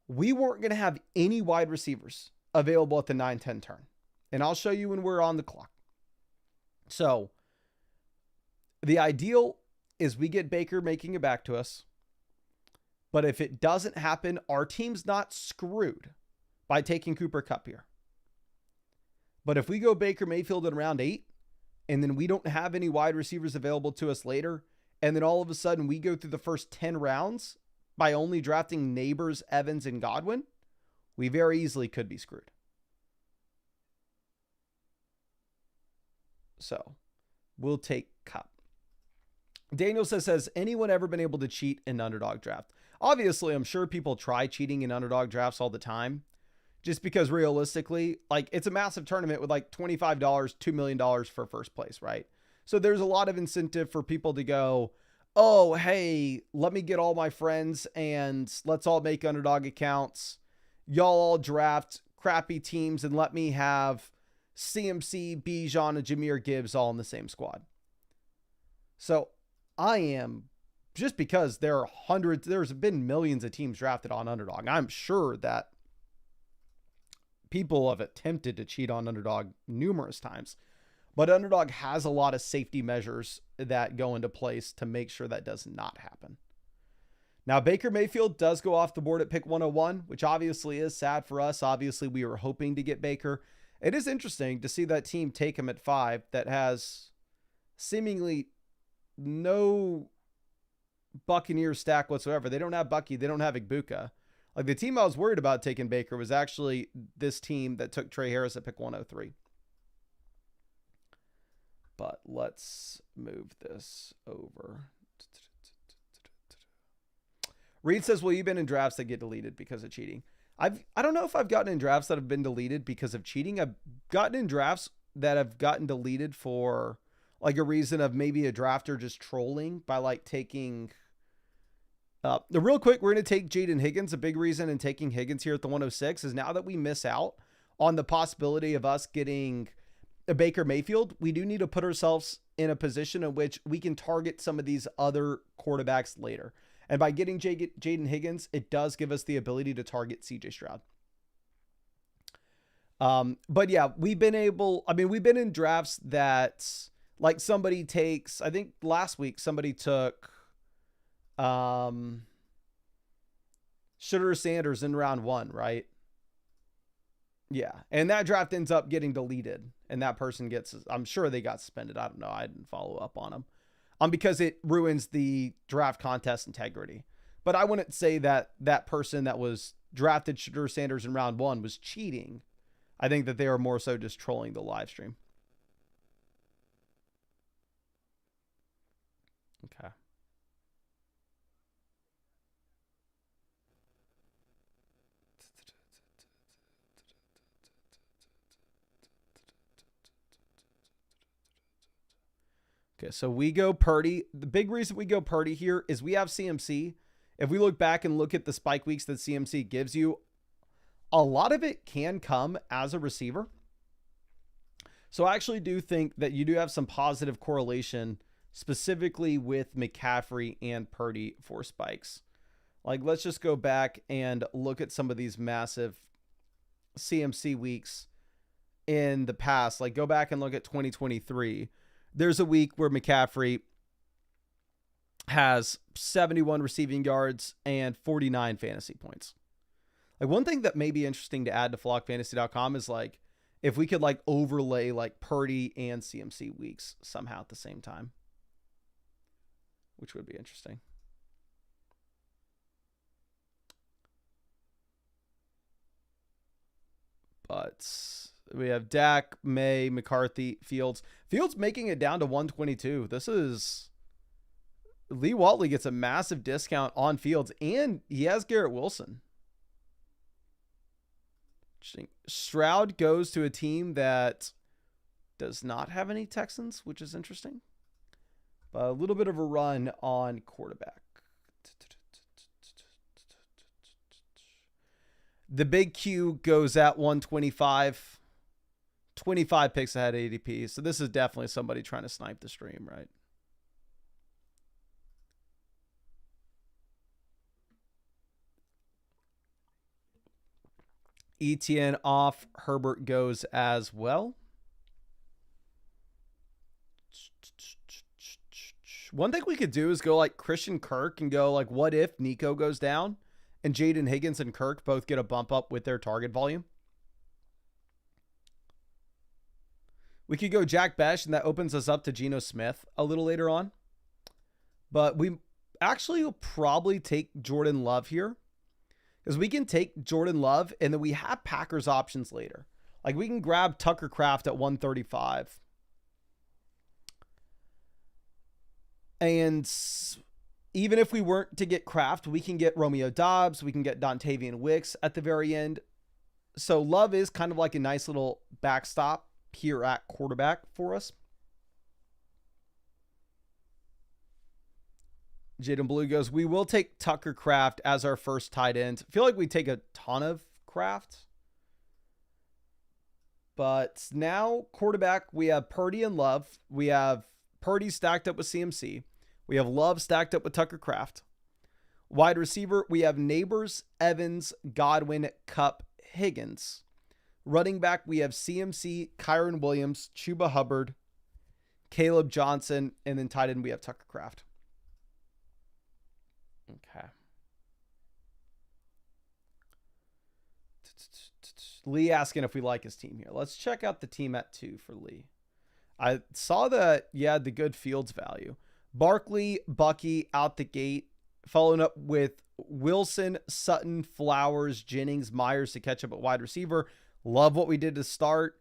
Speaker 1: we weren't going to have any wide receivers available at the 9-10 turn. And I'll show you when we're on the clock. So the ideal is we get Baker making it back to us. But if it doesn't happen, our team's not screwed by taking Cooper Kupp here. But if we go Baker Mayfield in round 8, and then we don't have any wide receivers available to us later, and then all of a sudden we go through the first 10 rounds by only drafting Neighbors, Evans, and Godwin, we very easily could be screwed. So we'll take Kupp. Daniel says, has anyone ever been able to cheat in Underdog draft? Obviously, I'm sure people try cheating in Underdog drafts all the time. Just because realistically, like, it's a massive tournament with like $25, $2 million for first place, right? So there's a lot of incentive for people to go, oh, hey, let me get all my friends and let's all make Underdog accounts. Y'all all draft crappy teams and let me have CMC, Bijan, and Jahmyr Gibbs all in the same squad. So I am, just because there are hundreds, there's been millions of teams drafted on Underdog. I'm sure that people have attempted to cheat on Underdog numerous times, but Underdog has a lot of safety measures that go into place to make sure that does not happen. Now, Baker Mayfield does go off the board at pick 101, which obviously is sad for us. Obviously, we were hoping to get Baker. It is interesting to see that team take him at 5 that has seemingly no Buccaneers stack whatsoever. They don't have Bucky. They don't have Igbukah. Like, the team I was worried about taking Baker was actually this team that took Trey Harris at pick 103. But let's move this over. Reed says, well, you've been in drafts that get deleted because of cheating. I don't know if I've gotten in drafts that have been deleted because of cheating. I've gotten in drafts that have gotten deleted for like a reason of maybe a drafter just trolling by like taking... the real quick, we're going to take Jaden Higgins. A big reason in taking Higgins here at the 106 is now that we miss out on the possibility of us getting a Baker Mayfield, we do need to put ourselves in a position in which we can target some of these other quarterbacks later. And by getting Jaden Higgins, it does give us the ability to target CJ Stroud. But yeah, we've been in drafts that like somebody takes, I think last week somebody took Shedeur Sanders in round 1, right? Yeah. And that draft ends up getting deleted and that person gets, I'm sure they got suspended. I don't know. I didn't follow up on them. Because it ruins the draft contest integrity. But I wouldn't say that that person that was drafted Shedeur Sanders in round 1 was cheating. I think that they are more so just trolling the live stream. Okay. Okay, so we go Purdy. The big reason we go Purdy here is we have CMC. If we look back and look at the spike weeks that CMC gives you, a lot of it can come as a receiver. So I actually do think that you do have some positive correlation specifically with McCaffrey and Purdy for spikes. Like, let's just go back and look at some of these massive CMC weeks in the past. Like, go back and look at 2023. There's a week where McCaffrey has 71 receiving yards and 49 fantasy points. Like, one thing that may be interesting to add to flockfantasy.com is like, if we could like overlay like Purdy and CMC weeks somehow at the same time, which would be interesting. But we have Dak, May, McCarthy, Fields. Fields making it down to 122. This is... Lee Watley gets a massive discount on Fields, and he has Garrett Wilson. Stroud goes to a team that does not have any Texans, which is interesting. But a little bit of a run on quarterback. The big Q goes at 125. 25 picks ahead ADP. So this is definitely somebody trying to snipe the stream, right? ETN off. Herbert goes as well. One thing we could do is go like Christian Kirk and go like, what if Nico goes down and Jaden Higgins and Kirk both get a bump up with their target volume? We could go Jack Besh, and that opens us up to Geno Smith a little later on. But we actually will probably take Jordan Love here, because we can take Jordan Love, and then we have Packers options later. Like we can grab Tucker Kraft at 135. And even if we weren't to get Kraft, we can get Romeo Doubs. We can get Dontavian Wicks at the very end. So Love is kind of like a nice little backstop here at quarterback for us. Jaden Blue goes, we will take Tucker Kraft as our first tight end. I feel like we take a ton of Kraft. But now quarterback, we have Purdy and Love. We have Purdy stacked up with CMC. We have Love stacked up with Tucker Kraft. Wide receiver, we have Neighbors, Evans, Godwin, Kupp, Higgins. Running back, we have CMC, Kyron Williams, Chuba Hubbard, Caleb Johnson, and then tight end, we have Tucker Kraft. Okay. Lee asking if we like his team here. Let's check out the team at 2 for Lee. I saw that you had the good Fields value. Barkley, Bucky out the gate, following up with Wilson, Sutton, Flowers, Jennings, Myers to catch up at wide receiver. Love what we did to start.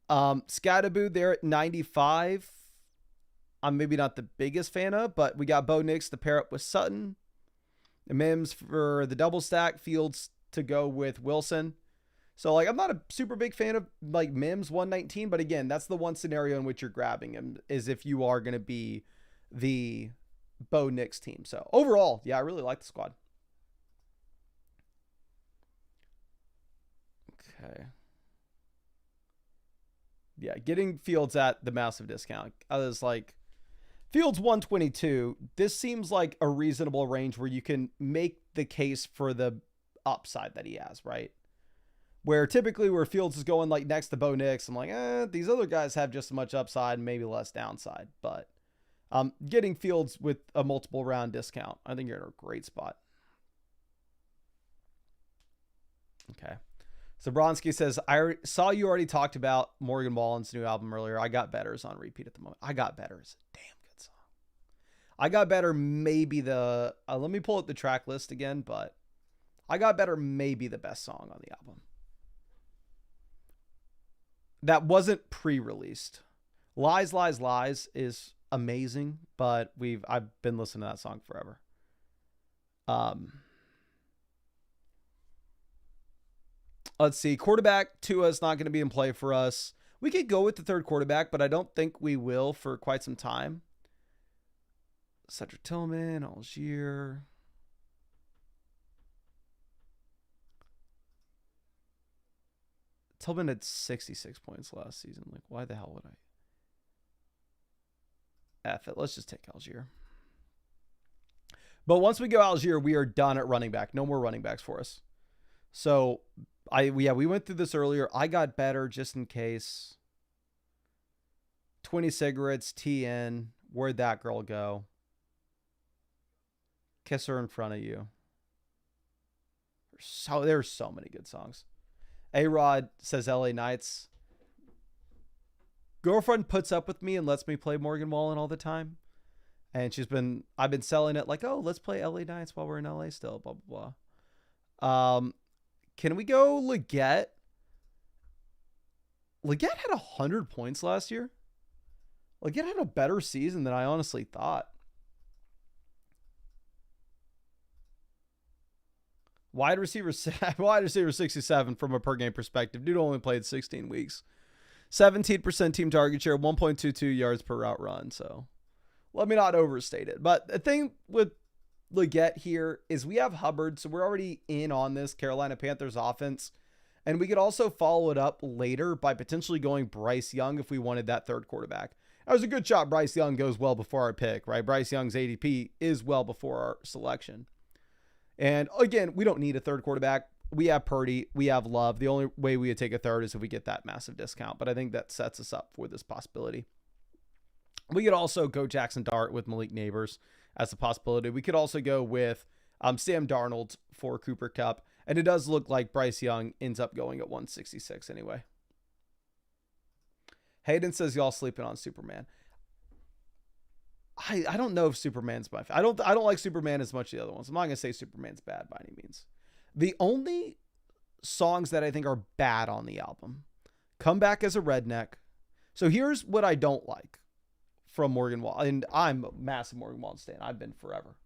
Speaker 1: Scatterboo there at 95. I'm maybe not the biggest fan of, but we got Bo Nix to pair up with Sutton. Mims for the double stack. Fields to go with Wilson. So, like, I'm not a super big fan of, like, Mims 119, but again, that's the one scenario in which you're grabbing him, is if you are going to be the Bo Nix team. So, overall, yeah, I really like the squad. Okay. Yeah, getting Fields at the massive discount. I was like, Fields 122, this seems like a reasonable range where you can make the case for the upside that he has, right? Where typically where Fields is going like next to Bo Nix, I'm like, these other guys have just as much upside and maybe less downside. But getting Fields with a multiple round discount, I think you're in a great spot. Okay. So Bronski says, I saw you already talked about Morgan Wallen's new album earlier. I Got Better is on repeat at the moment. I Got Better is a damn good song. I Got Better maybe the, let me pull up the track list again, but I Got Better maybe the best song on the album. That wasn't pre-released. Lies, Lies, Lies is amazing, but I've been listening to that song forever. Let's see. Quarterback, Tua is not going to be in play for us. We could go with the third quarterback, but I don't think we will for quite some time. Cedric Tillman, Algier. Tillman had 66 points last season. Like, why the hell would I? F it. Let's just take Algier. But once we go Algier, we are done at running back. No more running backs for us. So, we went through this earlier. I Got Better just in case. 20 cigarettes, TN. Where'd that girl go? Kiss Her in Front of You. There's so many good songs. A-Rod says LA Knights. girlfriend puts up with me and lets me play Morgan Wallen all the time. And I've been selling it like, oh, let's play LA Knights while we're in LA still, blah, blah, blah. Can we go Leggett? Leggett had 100 points last year. Leggett had a better season than I honestly thought. Wide receiver 67 from a per game perspective. Dude only played 16 weeks. 17% team target share, 1.22 yards per route run. So let me not overstate it. But the thing with Leggett here is we have Hubbard, so we're already in on this Carolina Panthers offense. And we could also follow it up later by potentially going Bryce Young if we wanted that third quarterback. That was a good shot. Bryce Young goes well before our pick, right? Bryce Young's ADP is well before our selection. And again, we don't need a third quarterback. We have Purdy. We have Love. The only way we would take a third is if we get that massive discount. But I think that sets us up for this possibility. We could also go Jackson Dart with Malik Neighbors as a possibility. We could also go with Sam Darnold for Cooper Kupp. And it does look like Bryce Young ends up going at 166 anyway. Hayden says y'all sleeping on Superman. I don't know if Superman's my favorite. I don't like Superman as much as the other ones. I'm not going to say Superman's bad by any means. The only songs that I think are bad on the album, Come Back as a Redneck. So here's what I don't like from Morgan Wallen. And I'm a massive Morgan Wallen stan. I've been forever.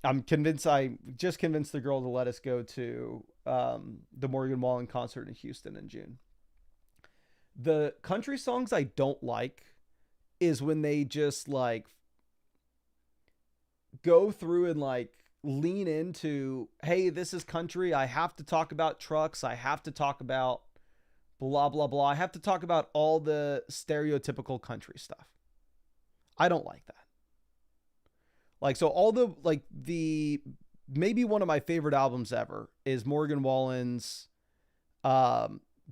Speaker 1: I'm convinced I just convinced the girl to let us go to the Morgan Wallen concert in Houston in June. The country songs I don't like is when they just like go through and like lean into, hey, this is country. I have to talk about trucks. I have to talk about blah, blah, blah. I have to talk about all the stereotypical country stuff. I don't like that. Like, so all the maybe one of my favorite albums ever is Morgan Wallen's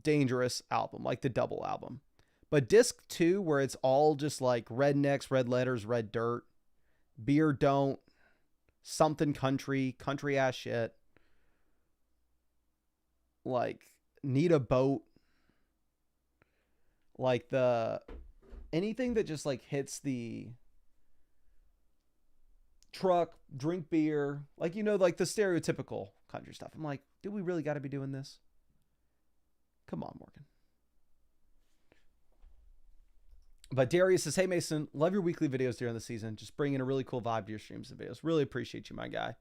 Speaker 1: Dangerous album, like the double album. But disc 2, where it's all just like rednecks, red letters, red dirt, beer don't, something country ass shit, like need a boat, like anything that just like hits the truck, drink beer, like, like the stereotypical country stuff. I'm like, do we really got to be doing this? Come on, Morgan. But Darius says, hey, Mason, love your weekly videos during the season. Just bringing a really cool vibe to your streams and videos. Really appreciate you, my guy.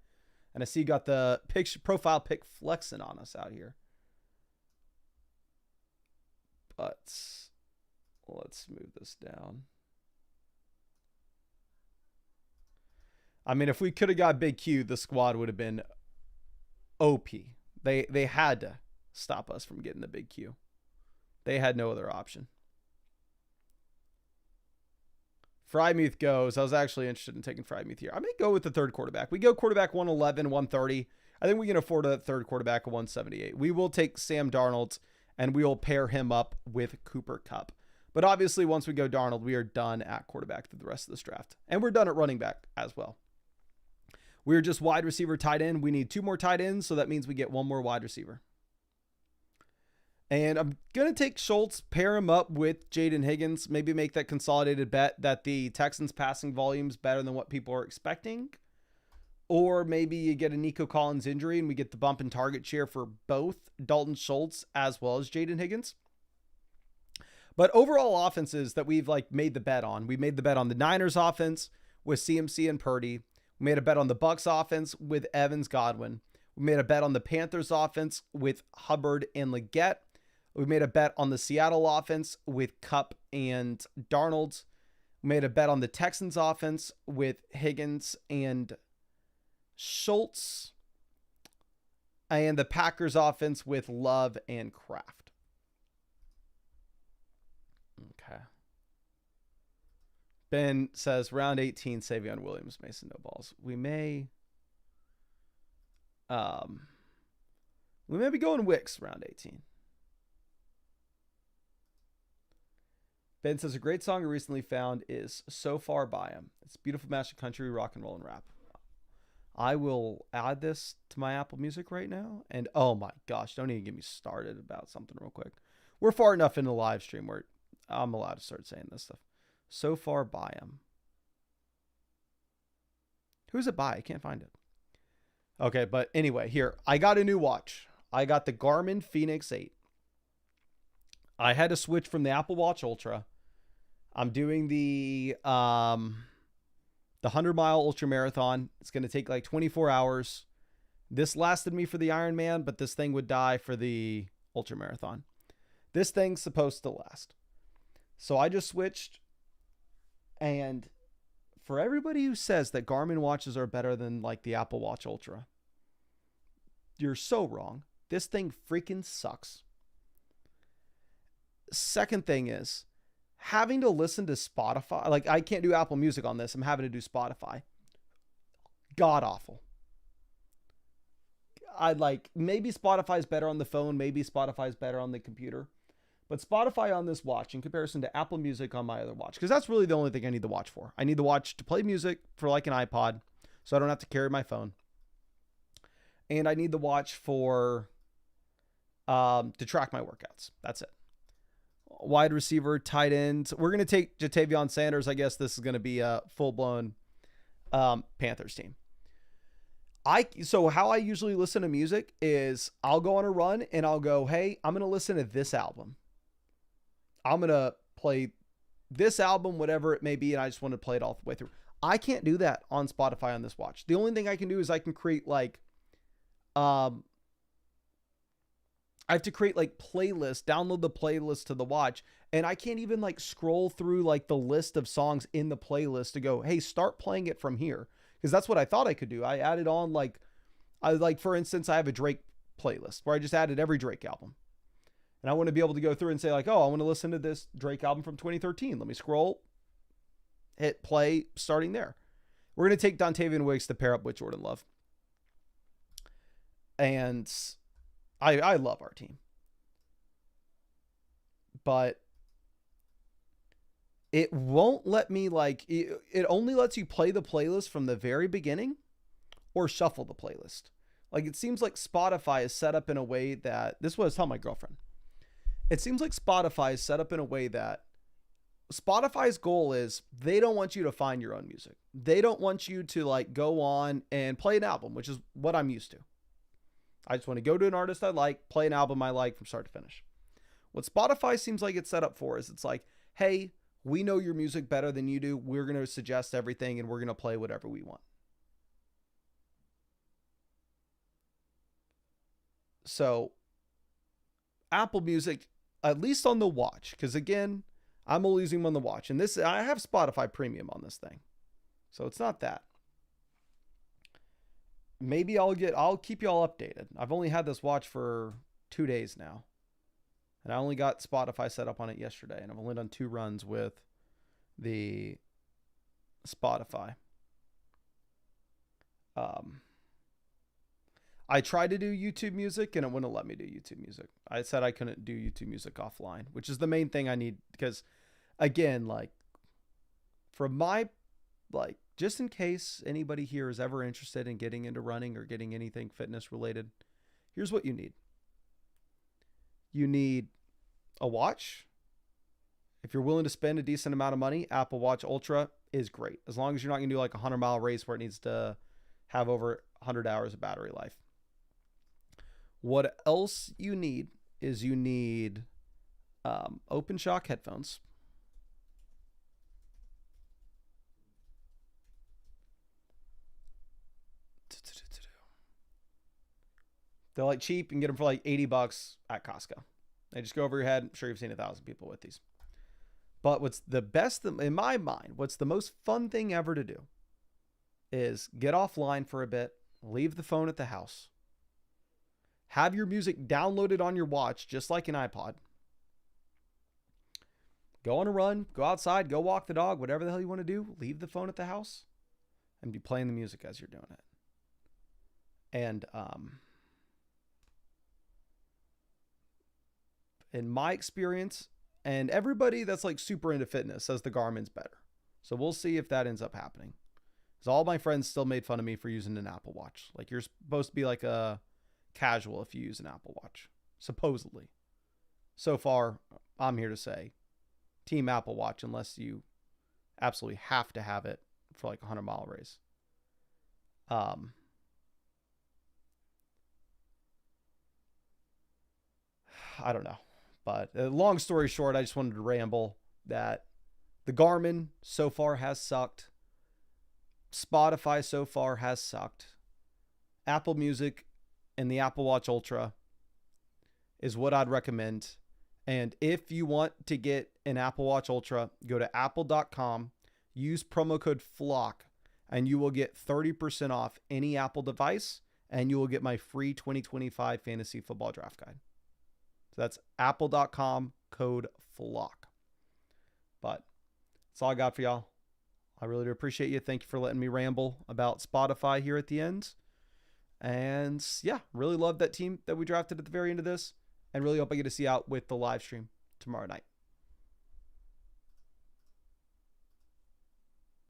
Speaker 1: And I see you got the profile pic flexing on us out here. But let's move this down. I mean, if we could have got Big Q, the squad would have been OP. They had to stop us from getting the Big Q. They had no other option. Frymuth goes. I was actually interested in taking Frymuth here. I may go with the third quarterback. We go quarterback 111, 130. I think we can afford a third quarterback at 178. We will take Sam Darnold, and we will pair him up with Cooper Kupp. But obviously, once we go Darnold, we are done at quarterback through the rest of this draft. And we're done at running back as well. We're just wide receiver, tight end. We need 2 more tight ends, so that means we get 1 more wide receiver. And I'm going to take Schultz, pair him up with Jaden Higgins, maybe make that consolidated bet that the Texans passing volume is better than what people are expecting. Or maybe you get a Nico Collins injury and we get the bump in target share for both Dalton Schultz as well as Jaden Higgins. But overall offenses that we've like made the bet on. We made the bet on the Niners offense with CMC and Purdy. We made a bet on the Bucs offense with Evans, Godwin. We made a bet on the Panthers offense with Hubbard and Leggett. We made a bet on the Seattle offense with Kupp and Darnold. We made a bet on the Texans offense with Higgins and Schultz. And the Packers offense with Love and Kraft. Okay. Ben says round 18, Savion Williams, Mason, no balls. We may be going Wicks round 18. Ben says a great song I recently found is So Far by him. It's beautiful match of country, rock and roll, and rap. I will add this to my Apple Music right now. And oh my gosh, don't even get me started about something real quick. We're far enough in the live stream where I'm allowed to start saying this stuff. So far by him. Who's it by? I can't find it. Okay, but anyway, here. I got a new watch. I got the Garmin Fenix 8. I had to switch from the Apple Watch Ultra. I'm doing the 100-mile ultra marathon. It's going to take like 24 hours. This lasted me for the Ironman, but this thing would die for the ultra marathon. This thing's supposed to last. So I just switched. And for everybody who says that Garmin watches are better than like the Apple Watch Ultra, you're so wrong. This thing freaking sucks. Second thing is having to listen to Spotify. Like, I can't do Apple Music on this. I'm having to do Spotify. God awful. Maybe Spotify's better on the phone. Maybe Spotify's better on the computer. But Spotify on this watch in comparison to Apple Music on my other watch, because that's really the only thing I need the watch for. I need the watch to play music for like an iPod, so I don't have to carry my phone. And I need the watch for to track my workouts. That's it. Wide receiver, tight ends. We're going to take Jatavion Sanders. I guess this is going to be a full-blown Panthers team. So how I usually listen to music is I'll go on a run and I'll go, hey, I'm going to listen to this album. I'm going to play this album, whatever it may be, and I just want to play it all the way through. I can't do that on Spotify on this watch. The only thing I can do is I can create I have to create like playlists, download the playlist to the watch, and I can't even like scroll through like the list of songs in the playlist to go, hey, start playing it from here. Because that's what I thought I could do. I added on for instance, I have a Drake playlist where I just added every Drake album. And I want to be able to go through and say like, oh, I want to listen to this Drake album from 2013. Let me scroll, hit play, starting there. We're going to take Dontavian Wicks to pair up with Jordan Love. And I love our team. But it won't let me it only lets you play the playlist from the very beginning or shuffle the playlist. Like, it seems like Spotify is set up in a way that, this is what I was telling my girlfriend. It seems like Spotify is set up in a way that Spotify's goal is they don't want you to find your own music. They don't want you to like go on and play an album, which is what I'm used to. I just want to go to an artist I like, play an album I like from start to finish. What Spotify seems like it's set up for is it's like, hey, we know your music better than you do. We're going to suggest everything and we're going to play whatever we want. So Apple Music, at least on the watch, because again, I'm only using them on the watch. And this, I have Spotify Premium on this thing. So it's not that. Maybe I'll keep you all updated. I've only had this watch for 2 days now. And I only got Spotify set up on it yesterday. And I've only done 2 runs with the Spotify. I tried to do YouTube music and it wouldn't let me do YouTube music. I said I couldn't do YouTube music offline, which is the main thing I need. Because again, from my, just in case anybody here is ever interested in getting into running or getting anything fitness related, here's what you need. You need a watch. If you're willing to spend a decent amount of money, Apple Watch Ultra is great. As long as you're not going to do like a 100-mile race where it needs to have over 100 hours of battery life. What else you need is you need open shock headphones. They're like cheap. You can get them for like $80 at Costco. They just go over your head. I'm sure you've seen 1,000 people with these. But what's the best, in my mind, what's the most fun thing ever to do is get offline for a bit, leave the phone at the house, have your music downloaded on your watch, just like an iPod. Go on a run, go outside, go walk the dog, whatever the hell you want to do, leave the phone at the house and be playing the music as you're doing it. And, in my experience, and everybody that's like super into fitness says the Garmin's better. So we'll see if that ends up happening. Because all my friends still made fun of me for using an Apple Watch. Like, you're supposed to be like a casual if you use an Apple Watch, supposedly. So far, I'm here to say Team Apple Watch unless you absolutely have to have it for like a 100-mile race. I don't know. But long story short, I just wanted to ramble that the Garmin so far has sucked. Spotify so far has sucked. Apple Music and the Apple Watch Ultra is what I'd recommend. And if you want to get an Apple Watch Ultra, go to apple.com, use promo code FLOCK, and you will get 30% off any Apple device, and you will get my free 2025 fantasy football draft guide. So that's apple.com, code FLOCK. But that's all I got for y'all. I really do appreciate you. Thank you for letting me ramble about Spotify here at the end. And yeah, really love that team that we drafted at the very end of this. And really hope I get to see you out with the live stream tomorrow night.